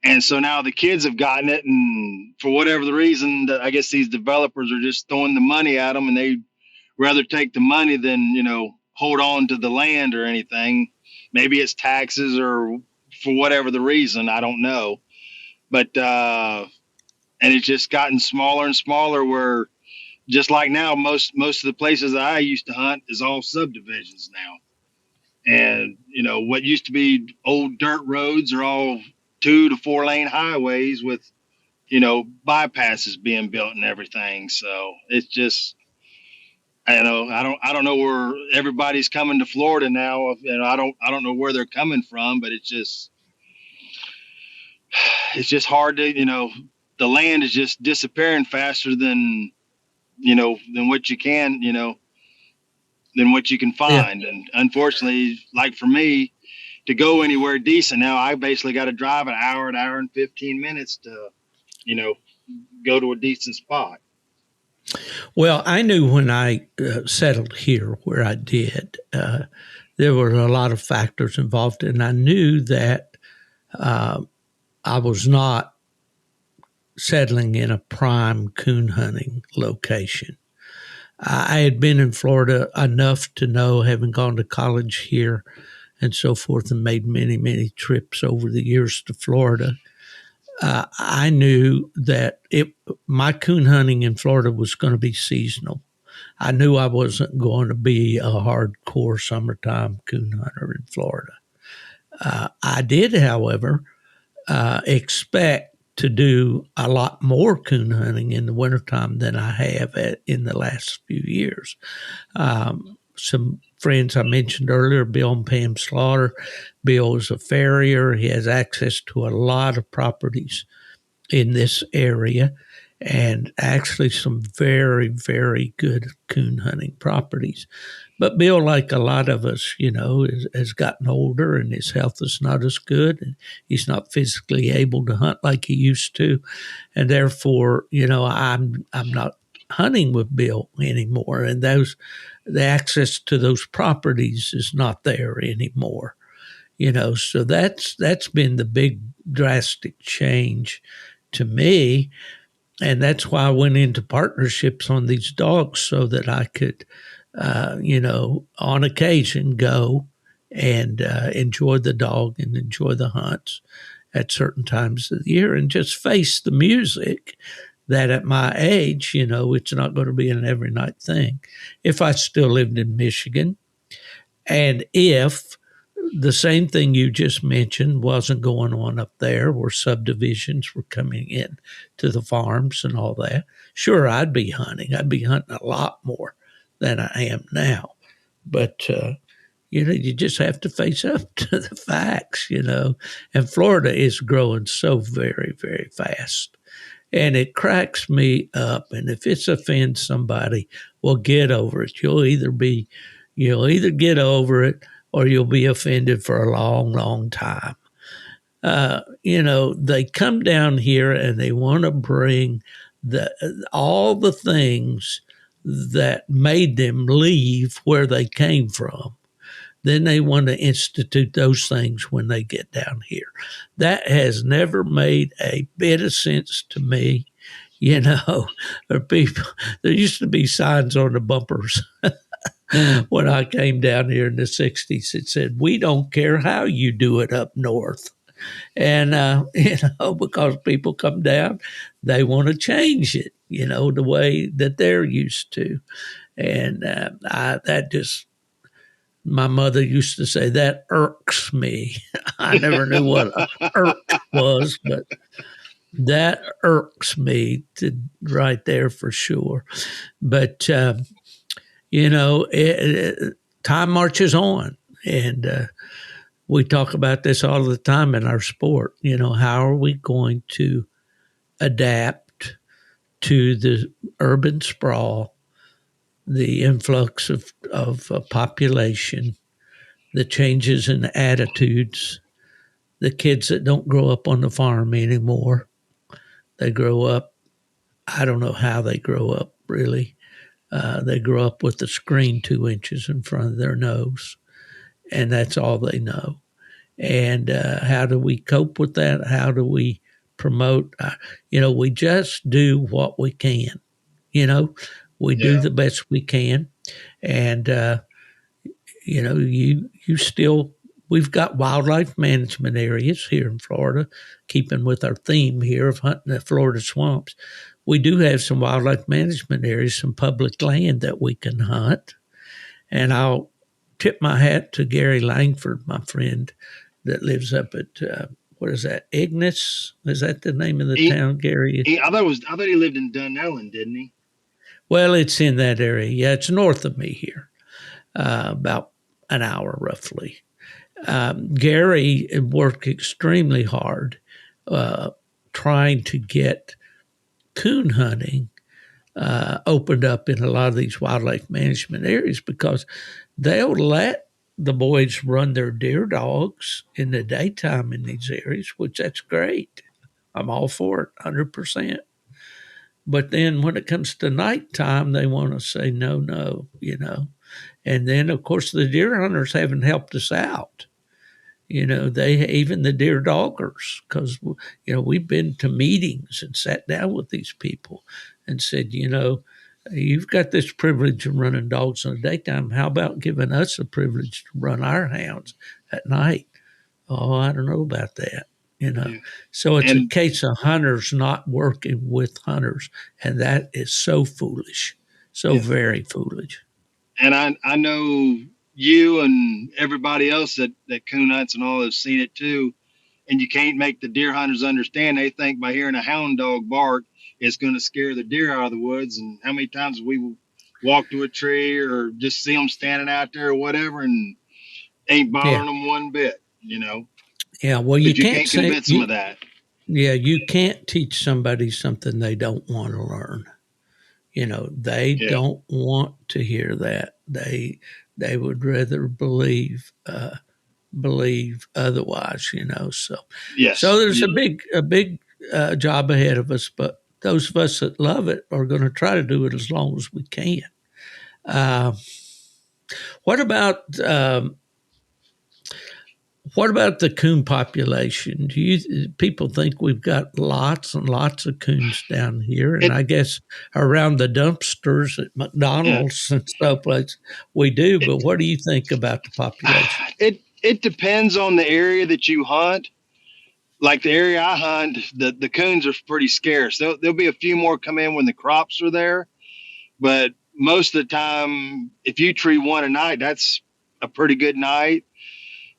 And so now the kids have gotten it. And for whatever the reason, I guess these developers are just throwing the money at them, and they'd rather take the money than, hold on to the land or anything. Maybe it's taxes or for whatever the reason, I don't know. But, and it's just gotten smaller and smaller, where just like now, most of the places that I used to hunt is all subdivisions now. And, what used to be old dirt roads are all 2 to 4 lane highways with, bypasses being built and everything. So it's just, I don't know where everybody's coming to Florida now. I don't know where they're coming from, but it's just hard to, the land is just disappearing faster than what you can, than what you can find. Yeah. And unfortunately, like for me to go anywhere decent now, I basically got to drive an hour and 15 minutes to, go to a decent spot. Well, I knew when I settled here where I did, there were a lot of factors involved, and I knew that I was not settling in a prime coon hunting location. I had been in Florida enough to know, having gone to college here and so forth, and made many, many trips over the years to Florida. I knew that my coon hunting in Florida was going to be seasonal. I knew I wasn't going to be a hardcore summertime coon hunter in Florida. I did, however, expect to do a lot more coon hunting in the wintertime than I have in the last few years. Some friends I mentioned earlier, Bill and Pam Slaughter. Bill is a farrier. He has access to a lot of properties in this area, and actually some very, very good coon hunting properties. But Bill, like a lot of us, has gotten older, and his health is not as good, and he's not physically able to hunt like he used to. And therefore, I'm not hunting with Bill anymore. And the access to those properties is not there anymore. So that's been the big drastic change to me. And that's why I went into partnerships on these dogs, so that I could, on occasion go and enjoy the dog and enjoy the hunts at certain times of the year, and just face the music that at my age, it's not going to be an every night thing. If I still lived in Michigan, and if the same thing you just mentioned wasn't going on up there, where subdivisions were coming in to the farms and all that, sure, I'd be hunting. I'd be hunting a lot more. than I am now. But, you just have to face up to the facts, And Florida is growing so very, very fast. And it cracks me up. And if it's offends somebody, well, get over it. You'll either get over it or you'll be offended for a long, long time. They come down here and they want to bring all the things that made them leave where they came from. Then they want to institute those things when they get down here. That has never made a bit of sense to me. There used to be signs on the bumpers when I came down here in the 60s. It said, "We don't care how you do it up north." And, because people come down, they want to change it, the way that they're used to. And my mother used to say, that irks me. I never knew what a irk was, but that irks me right there for sure. But, time marches on. And we talk about this all the time in our sport. How are we going to adapt to the urban sprawl, the influx of population, the changes in attitudes, the kids that don't grow up on the farm anymore? They grow up, I don't know how they grow up, really. They grow up with the screen 2 inches in front of their nose, and that's all they know. And how do we cope with that? How do we promote? We just do what we can. We do the best we can. And, we've got wildlife management areas here in Florida, keeping with our theme here of hunting the Florida swamps. We do have some wildlife management areas, some public land that we can hunt. And I'll tip my hat to Gary Langford, my friend, that lives up at, what is that, Ignis? Is that the name of the town, Gary? I thought he lived in Dunellen, didn't he? Well, it's in that area. Yeah, it's north of me here, about an hour roughly. Gary worked extremely hard trying to get coon hunting opened up in a lot of these wildlife management areas, because they'll let the boys run their deer dogs in the daytime in these areas, which that's great. I'm all for it, 100%. But then when it comes to nighttime, they want to say no. And then, of course, the deer hunters haven't helped us out. Even the deer doggers, because, we've been to meetings and sat down with these people and said, you've got this privilege of running dogs in the daytime. How about giving us the privilege to run our hounds at night? Oh, I don't know about that, Yeah. So it's a case of hunters not working with hunters, and that is so foolish, very foolish. And I know you and everybody else that coon hunts and all have seen it too. And you can't make the deer hunters understand. They think by hearing a hound dog bark, it's going to scare the deer out of the woods. And how many times we walk to a tree or just see them standing out there or whatever and ain't bothering them one bit, Yeah, well, you can't convince them of that. Yeah, you can't teach somebody something they don't want to learn. They don't want to hear that. They would rather believe otherwise. So yes. So there's a big job ahead of us, but those of us that love it are going to try to do it as long as we can. What about the coon population? People think we've got lots and lots of coons down here, and I guess around the dumpsters at McDonald's and stuff like we do. But what do you think about the population? It depends on the area that you hunt. Like the area I hunt, the coons are pretty scarce. There'll be a few more come in when the crops are there, but most of the time, if you tree one a night, that's a pretty good night.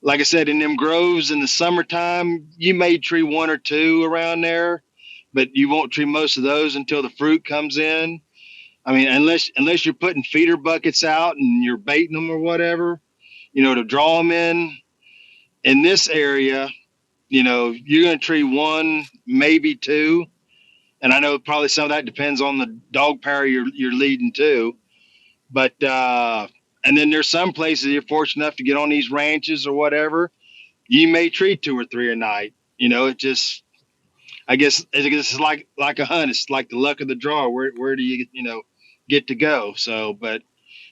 Like I said, in them groves in the summertime, you may tree one or two around there, but you won't tree most of those until the fruit comes in. I mean, unless you're putting feeder buckets out and you're baiting them or whatever, to draw them in this area, you're going to tree one, maybe two. And I know probably some of that depends on the dog power you're leading to. But, and then there's some places you're fortunate enough to get on these ranches or whatever. You may tree two or three a night. It just, I guess it's like a hunt. It's like the luck of the draw. Where do you, get to go? So,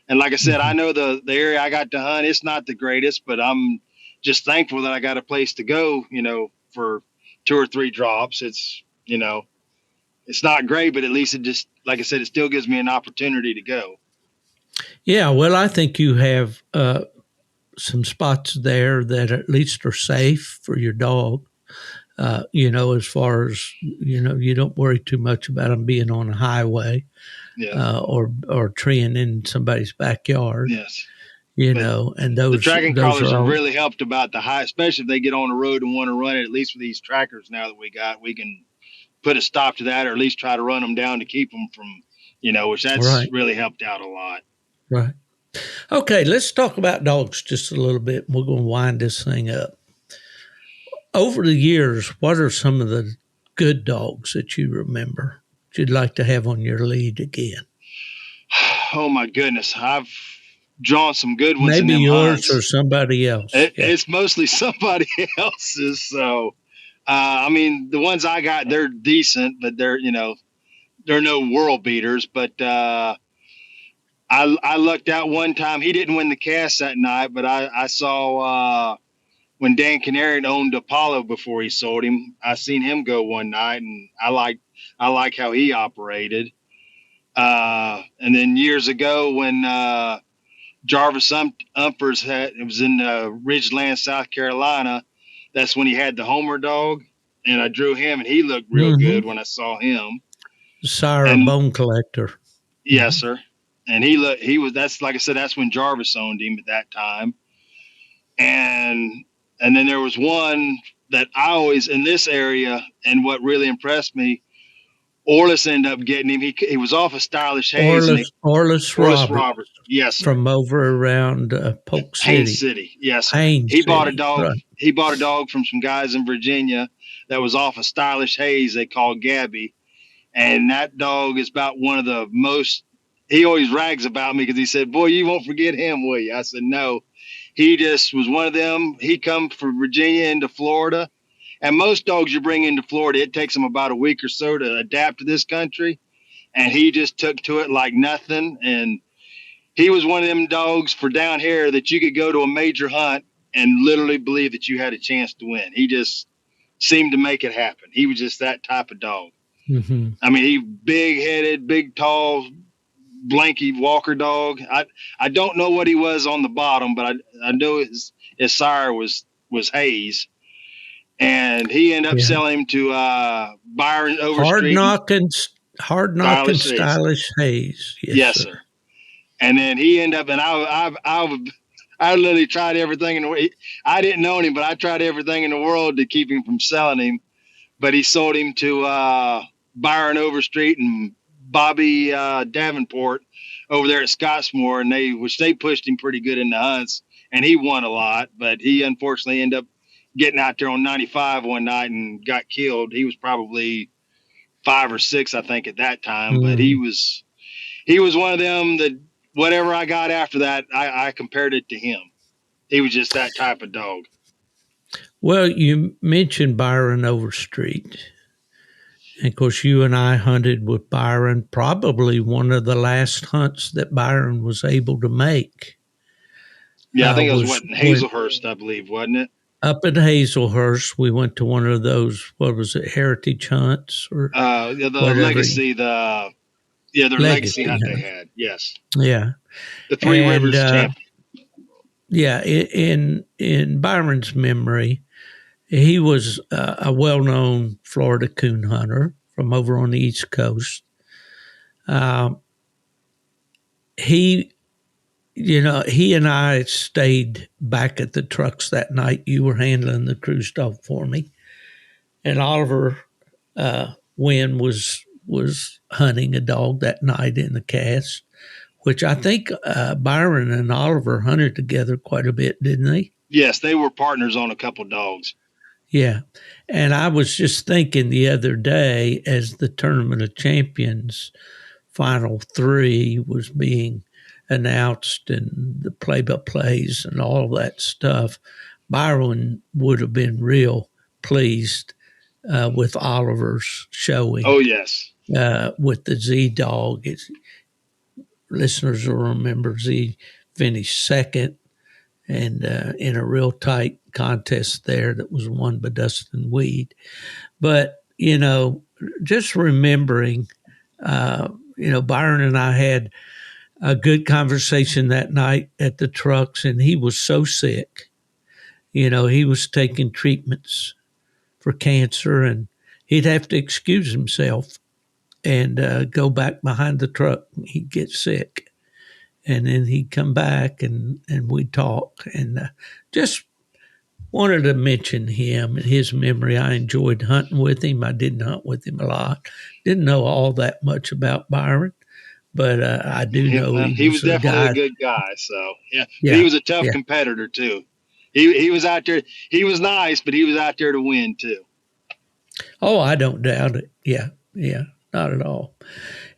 and like I said, I know the area I got to hunt, it's not the greatest, but I'm just thankful that I got a place to go, for 2 or 3 drops. It's, it's not great, but at least it just, like I said, it still gives me an opportunity to go. Yeah, well, I think you have some spots there that at least are safe for your dog. As far as, you don't worry too much about them being on a highway, or treeing in somebody's backyard. Yes. And those. The tracking collars are have really helped about the high, especially if they get on the road and want to run it. At least with these trackers now that we can put a stop to that, or at least try to run them down to keep them from, which that's really helped out a lot. Right. Okay, let's talk about dogs just a little bit. We're going to wind this thing up. Over the years, what are some of the good dogs that you remember that you'd like to have on your lead again? Oh my goodness, I've drawn some good ones. Maybe in them yours hunts. or somebody else. It's mostly somebody else's. So, I mean, the ones I got, they're decent, but they're no world beaters. But I lucked out one time. He didn't win the cast that night, but I saw when Dan Canarian owned Apollo before he sold him. I seen him go one night, and I like how he operated. And then years ago when Jarvis Umpers it was in Ridgeland, South Carolina. That's when he had the Homer dog, and I drew him, and he looked real good when I saw him. Sire Bone Collector. Yes, sir. And that's like I said, that's when Jarvis owned him at that time. And then there was one that I always in this area, and what really impressed me, Orlis ended up getting him. He was off of Stylish Hayes. Orlis Roberts. Yes, sir. From over around Polk City. Haines City. Yes, sir. He bought a dog. Right. He bought a dog from some guys in Virginia that was off of Stylish Hayes. They called Gabby, and that dog is about one of the most. He always rags about me because he said, "Boy, you won't forget him, will you?" I said, "No." He just was one of them. He come from Virginia into Florida. And most dogs you bring into Florida, it takes them about a week or so to adapt to this country. And he just took to it like nothing. And he was one of them dogs for down here that you could go to a major hunt and literally believe that you had a chance to win. He just seemed to make it happen. He was just that type of dog. Mm-hmm. I mean, he big-headed, big, tall, blanky walker dog. I don't know what he was on the bottom, but I know his sire was Hayes. And he ended up selling him to Byron Overstreet. Hard knocking, stylish Hayes. Yes, sir. And then he ended up, and I literally tried everything in the world. I didn't know him, but I tried everything in the world to keep him from selling him. But he sold him to Byron Overstreet and Bobby Davenport over there at Scottsmore, and they pushed him pretty good in the hunts, and he won a lot. But he unfortunately ended up getting out there on 95 one night and got killed. He was probably 5 or 6, I think, at that time. But he was one of them that whatever I got after that, I compared it to him. He was just that type of dog. Well, you mentioned Byron Overstreet. And of course, you and I hunted with Byron, probably one of the last hunts that Byron was able to make. Yeah, I think it was in Hazelhurst, I believe, wasn't it? Up in Hazelhurst, we went to one of those, what was it, heritage hunts? Or legacy, their legacy hunt they had, yes. Yeah. The Three Rivers champion. Yeah, in Byron's memory, he was a well-known Florida coon hunter from over on the East Coast. He and I stayed back at the trucks that night. You were handling the cruise dog for me. And Oliver Wynn was was hunting a dog that night in the cast, which I think Byron and Oliver hunted together quite a bit, didn't they? Yes, they were partners on a couple dogs. Yeah. And I was just thinking the other day, as the Tournament of Champions Final 3 was being announced and the play-by-plays and all that stuff, Byron would have been real pleased with Oliver's showing. Oh, yes. With the Z dog. Listeners will remember Z finished second, and in a real tight contest there that was won by Dustin Weed. But, just remembering, Byron and I had a good conversation that night at the trucks, and he was so sick. He was taking treatments for cancer, and he'd have to excuse himself and go back behind the truck. He'd get sick. And then he'd come back and we'd talk. And just wanted to mention him and his memory. I enjoyed hunting with him. I didn't hunt with him a lot. Didn't know all that much about Byron, but I do know he was definitely a good guy. So, yeah. He was a tough competitor, too. He was out there. He was nice, but he was out there to win, too. Oh, I don't doubt it. Yeah, not at all.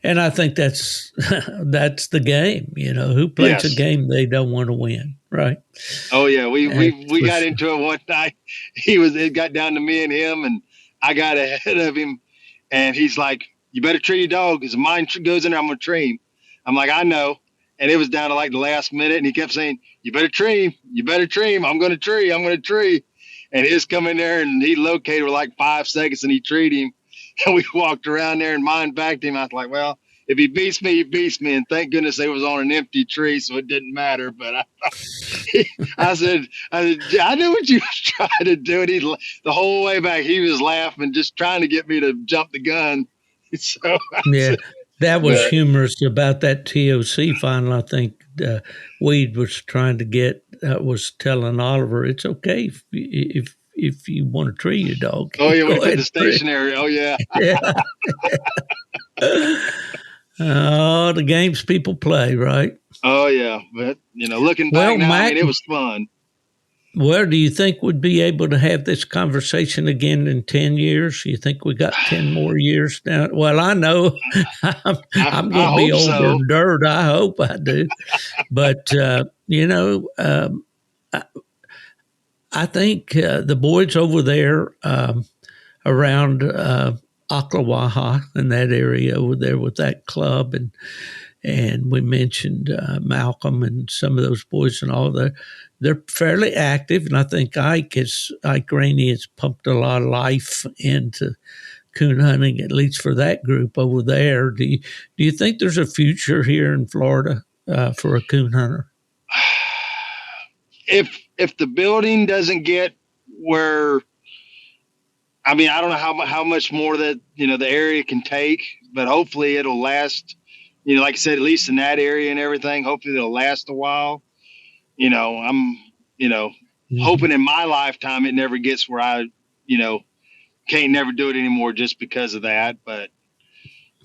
And I think that's the game. Who plays a game they don't want to win, right? Oh yeah, we got into it one night. It got down to me and him, and I got ahead of him, and he's like, "You better tree your dog, because if mine goes in there, I'm gonna tree him." I'm like, "I know," and it was down to like the last minute, and he kept saying, "You better tree him, you better tree him. I'm gonna tree, and his come in there, and he located for like 5 seconds, and he treed him. And we walked around there and mine backed him. I was like, well, if he beats me, he beats me. And thank goodness it was on an empty tree, so it didn't matter. But I said, I knew what you was trying to do. And the whole way back, he was laughing, just trying to get me to jump the gun. So that was humorous about that TOC final. I think Weed was trying to get, was telling Oliver, it's okay if you want to tree your dog. Oh, yeah, we put the stationary. Oh, yeah. Oh, the games people play, right? Oh, yeah. But, looking back now, Mack, it was fun. Well, do you think we'd be able to have this conversation again in 10 years? You think we got 10 more years now? Well, I know I'm going to be older than dirt. I hope I do. But, I think the boys over there around Ocklawaha in that area over there with that club, and we mentioned Malcolm and some of those boys and all that, they're fairly active, and I think Ike Rainey has pumped a lot of life into coon hunting, at least for that group over there. Do you think there's a future here in Florida for a coon hunter? If the building doesn't get where, I don't know how much more that, the area can take, but hopefully it'll last, like I said, at least in that area and everything, hopefully it'll last a while. I'm, hoping in my lifetime it never gets where I, can't never do it anymore just because of that. But,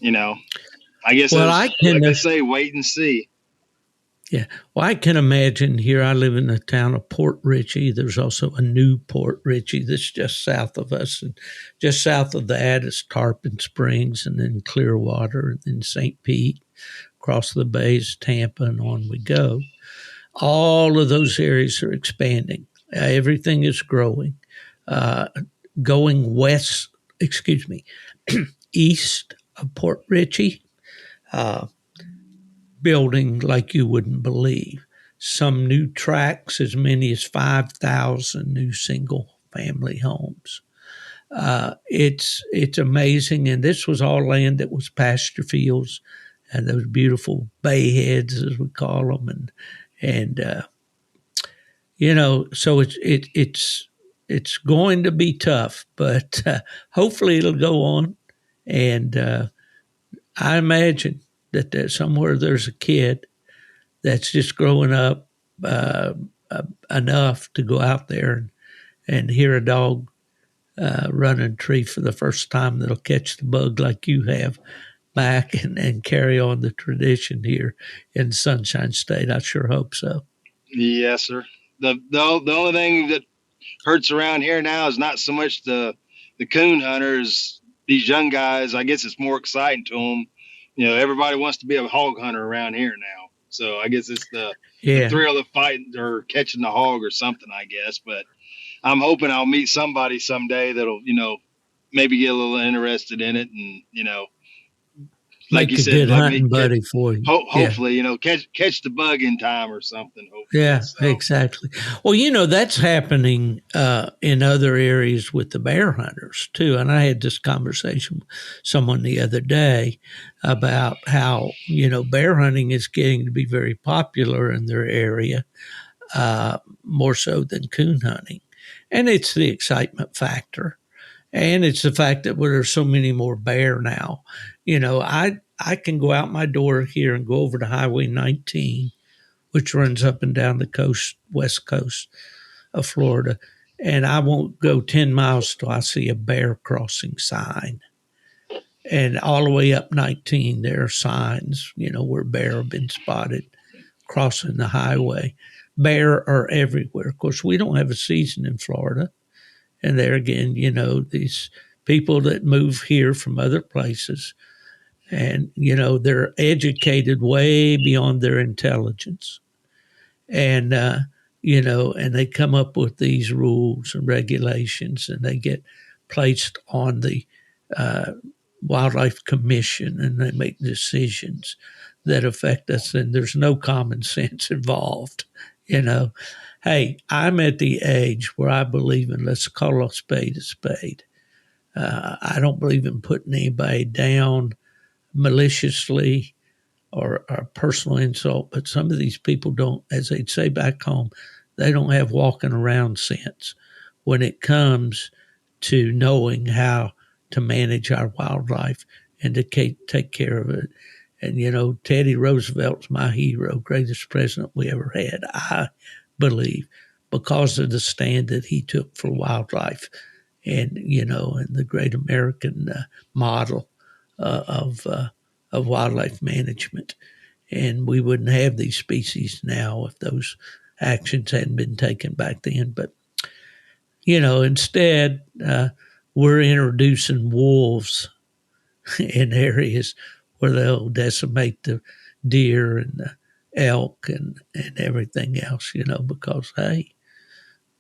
I guess, like I say, wait and see. Yeah. Well, I can imagine here. I live in the town of Port Richey. There's also a new Port Richey that's just south of us. And just south of that is Tarpon Springs, and then Clearwater, and then St. Pete. Across the bay is Tampa, and on we go. All of those areas are expanding. Everything is growing. Going east of Port Richey, building like you wouldn't believe. Some new tracts, as many as 5,000 new single-family homes. It's amazing, and this was all land that was pasture fields, and those beautiful bay heads, as we call them, and so it's going to be tough, but hopefully it'll go on, and I imagine that there's a kid that's just growing up enough to go out there and hear a dog running tree for the first time that'll catch the bug like you have back and carry on the tradition here in Sunshine State. I sure hope so. Yes, sir. The only thing that hurts around here now is not so much the coon hunters. These young guys, I guess it's more exciting to them. Everybody wants to be a hog hunter around here now. So I guess it's the thrill of fighting or catching the hog or something, I guess. But I'm hoping I'll meet somebody someday that'll, maybe get a little interested in it and, like you said, good hunting buddy for you. Hopefully, catch the bug in time or something. Hopefully. Yeah, so. Exactly. Well, that's happening in other areas with the bear hunters too. And I had this conversation with someone the other day about how, bear hunting is getting to be very popular in their area, more so than coon hunting. And it's the excitement factor. And it's the fact that there's so many more bear now. I can go out my door here and go over to Highway 19, which runs up and down the coast, west coast of Florida, and I won't go 10 miles till I see a bear crossing sign. And all the way up 19, there are signs, where bear have been spotted crossing the highway. Bear are everywhere. Of course, we don't have a season in Florida. And there again, these people that move here from other places, and, they're educated way beyond their intelligence. And, and they come up with these rules and regulations, and they get placed on the Wildlife Commission, and they make decisions that affect us, and there's no common sense involved, Hey, I'm at the age where I believe in, let's call a spade a spade. I don't believe in putting anybody down maliciously or personal insult, but some of these people don't, as they'd say back home, they don't have walking around sense when it comes to knowing how to manage our wildlife and to take care of it. And, Teddy Roosevelt's my hero, greatest president we ever had, I believe, because of the stand that he took for wildlife and, and the great American model of wildlife management. And we wouldn't have these species now if those actions hadn't been taken back then. But, instead, we're introducing wolves in areas where they'll decimate the deer and the elk and everything else, because, hey,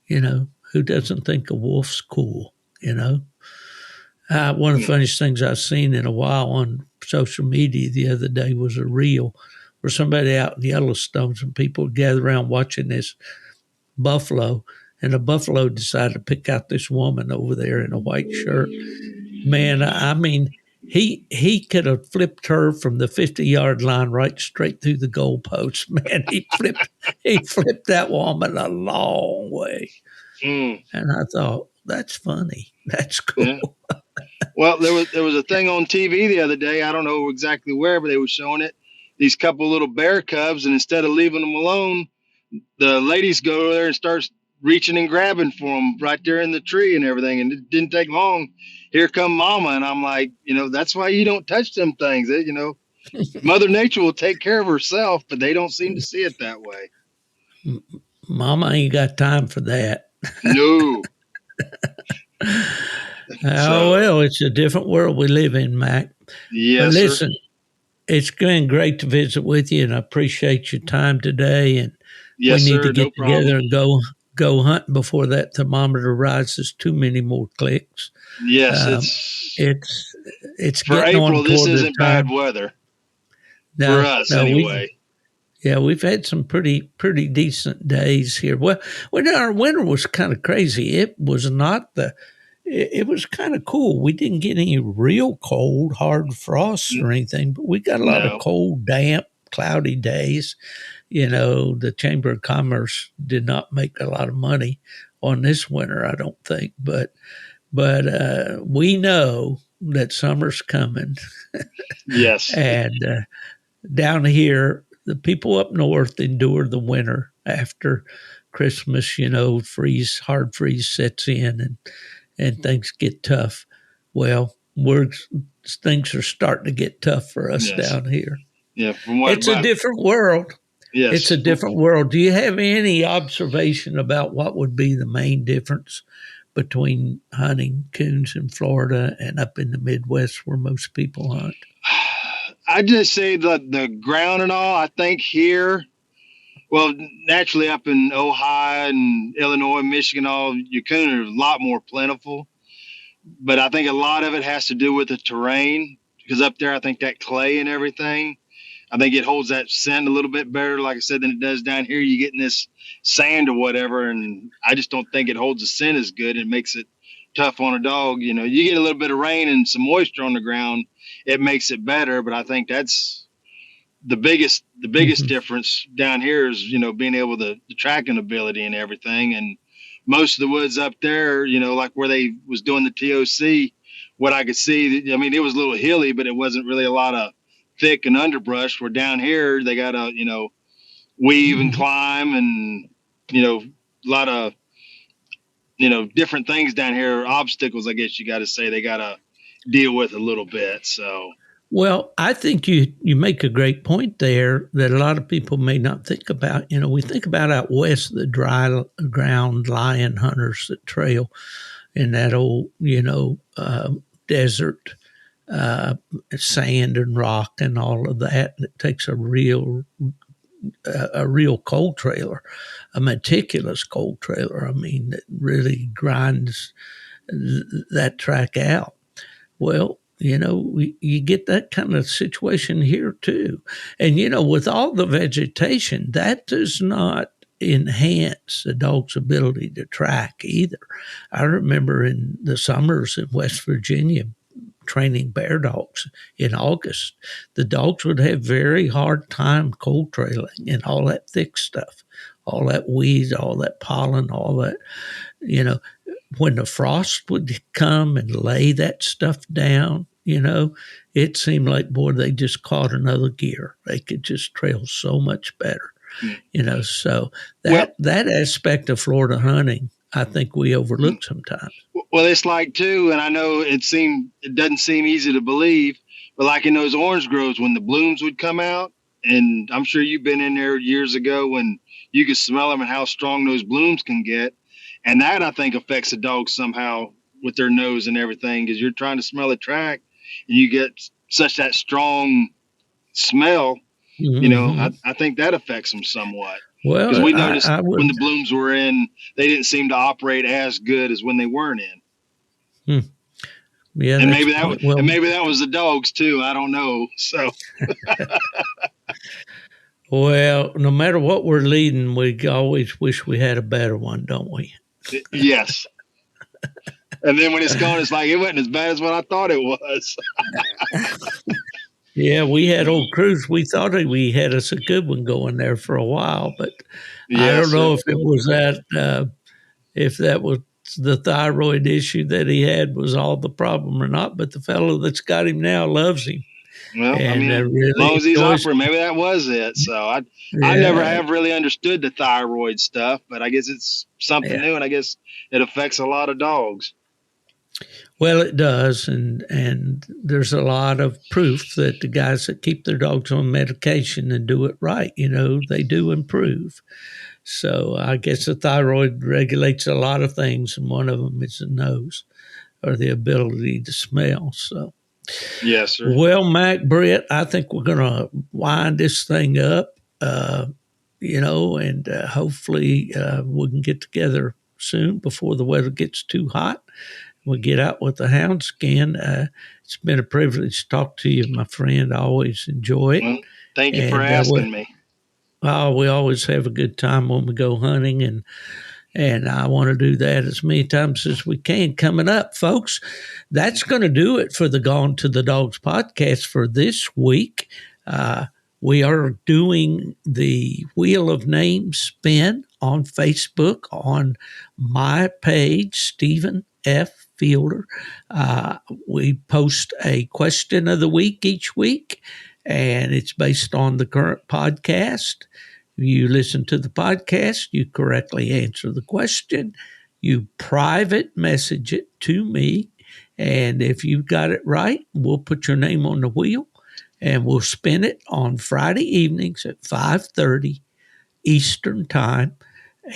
who doesn't think a wolf's cool, One of the funniest things I've seen in a while on social media the other day was a reel where somebody out in Yellowstone, some people gathered around watching this buffalo, and the buffalo decided to pick out this woman over there in a white shirt. Man, I mean, he could have flipped her from the 50-yard line right straight through the goalpost. Man, he flipped that woman a long way. And I thought, that's funny. That's cool. Yeah. Well, there was a thing on TV the other day. I don't know exactly where, but they were showing it. These couple little bear cubs, and instead of leaving them alone, the ladies go there and start reaching and grabbing for them right there in the tree and everything. And it didn't take long. Here come mama. And I'm like, that's why you don't touch them things. Mother Nature will take care of herself, but they don't seem to see it that way. Mama ain't got time for that. No. Well, it's a different world we live in, Mac. Yes, but listen, it's been great to visit with you, and I appreciate your time today. And yes, we need sir, to get together and go hunting before that thermometer rises too many more clicks. Yes, it's for getting April. on This isn't bad weather for us, anyway. We've had some pretty decent days here. Well, our winter was kind of crazy. It was not it was kind of cool. We didn't get any real cold, hard frosts or anything, but we got a lot of cold, damp, cloudy days. The Chamber of Commerce did not make a lot of money on this winter, I don't think, but we know that summer's coming. Yes. And down here, the people up north endure the winter after Christmas, hard freeze sets in and things get tough. Well, things are starting to get tough for us Yes. down here. Yeah. From what It's a different world. Yes. It's a different world. Do you have any observation about what would be the main difference between hunting coons in Florida and up in the Midwest where most people hunt? I just say the ground and all. I think here, well, naturally up in Ohio and Illinois, Michigan, all your coon are a lot more plentiful. But I think a lot of it has to do with the terrain, because up there, I think that clay and everything, I think it holds that scent a little bit better, like I said, than it does down here. You get in this sand or whatever, and I just don't think it holds the scent as good. It makes it tough on a dog. You know, you get a little bit of rain and some moisture on the ground, it makes it better. But I think that's the biggest difference down here is, you know, being able to the tracking ability and everything. And most of the woods up there, you know, like where they was doing the TOC, what I could see, I mean, it was a little hilly, but it wasn't really a lot of thick and underbrush. Where down here, they got to, you know, weave and climb and, you know, a lot of, you know, different things down here, obstacles, I guess you got to say, they got to deal with a little bit. So, well, I think you make a great point there that a lot of people may not think about. You know, we think about out west, the dry ground lion hunters that trail in that old, you know, desert, sand and rock and all of that. It takes a real cold trailer, a meticulous cold trailer. I mean, that really grinds that track out. Well, you know, you get that kind of situation here too. And, you know, with all the vegetation, that does not enhance the dog's ability to track either. I remember in the summers in West Virginia training bear dogs in August, the dogs would have very hard time cold trailing and all that thick stuff, all that weed, all that pollen, all that, you know. When the frost would come and lay that stuff down, you know, it seemed like, boy, they just caught another gear. They could just trail so much better, you know. So that aspect of Florida hunting, I think we overlook sometimes. Well, it's like too, and I know it doesn't seem easy to believe, but like in those orange groves when the blooms would come out, and I'm sure you've been in there years ago when you could smell them and how strong those blooms can get. And that, I think, affects the dog somehow with their nose and everything, because you're trying to smell a track and you get such that strong smell, you know, I think that affects them somewhat. Well, because we noticed when the blooms were in, they didn't seem to operate as good as when they weren't in. Yeah, and maybe that was the dogs too. I don't know. So, well, no matter what we're leading, we always wish we had a better one, don't we? Yes. And then when it's gone, it's like it wasn't as bad as what I thought it was. Yeah, we had old Cruz. We thought we had us a good one going there for a while, but I don't know if it was if that was the thyroid issue that he had was all the problem or not. But the fellow that's got him now loves him. Well, I mean, really as long as he's operating, maybe that was it. So I never have really understood the thyroid stuff, but I guess it's something new, and I guess it affects a lot of dogs. Well, it does, and there's a lot of proof that the guys that keep their dogs on medication and do it right, you know, they do improve. So I guess the thyroid regulates a lot of things, and one of them is the nose or the ability to smell. So. Yes, sir. Well, Mack Britt, I think we're going to wind this thing up, you know, and hopefully we can get together soon before the weather gets too hot. We'll get out with the hounds again. It's been a privilege to talk to you, my friend. I always enjoy it. Well, thank you for asking me. Oh, we always have a good time when we go hunting, and I want to do that as many times as we can. Coming up, folks, that's going to do it for the Gone to the Dogs podcast for this week. We are doing the Wheel of Names spin on Facebook on my page, Stephen F. Fielder. We post a question of the week each week, and it's based on the current podcast. You listen to the podcast, you correctly answer the question, You private message it to me, and if you've got it right, we'll put your name on the wheel, and we'll spin it on Friday evenings at 5:30 Eastern Time.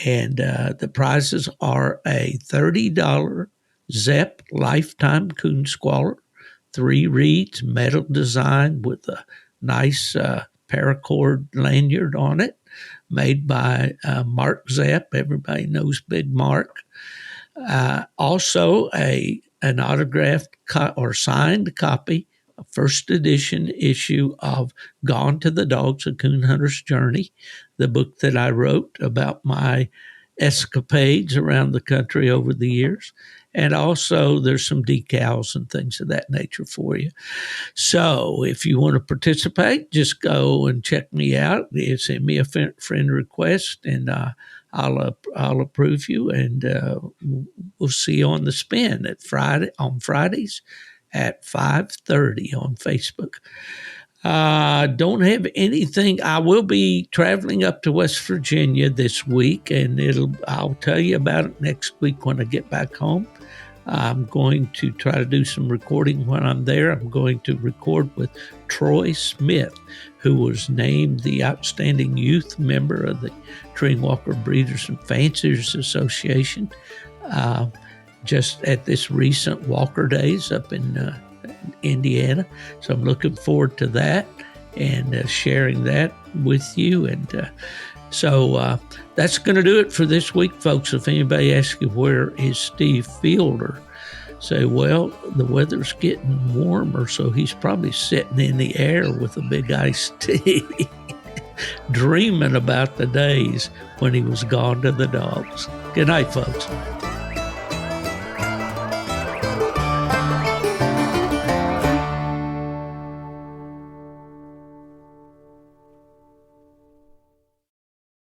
And the prizes are a $30 Zepp Lifetime Coon Squaller, 3 reeds, metal design with a nice paracord lanyard on it, made by Mark Zepp. Everybody knows Big Mark. Also, an autographed or signed copy, a first edition issue of Gone to the Dogs, A Coon Hunter's Journey, the book that I wrote about my escapades around the country over the years. And also there's some decals and things of that nature for you. So if you want to participate, just go and check me out. Send me a friend request, and I'll approve you, and we'll see you on the spin on Fridays at 5:30 on Facebook. Don't have anything. I will be traveling up to West Virginia this week, and I'll tell you about it next week when I get back home. I'm going to try to do some recording when I'm there. I'm going to record with Troy Smith, who was named the Outstanding Youth Member of the Treeing Walker Breeders and Fanciers Association just at this recent Walker Days up in Indiana. So I'm looking forward to that and sharing that with you. And so that's going to do it for this week, folks. If anybody asks you, where is Steve Fielder? Say, well, the weather's getting warmer, so he's probably sitting in the air with a big iced tea, dreaming about the days when he was gone to the dogs. Good night, folks.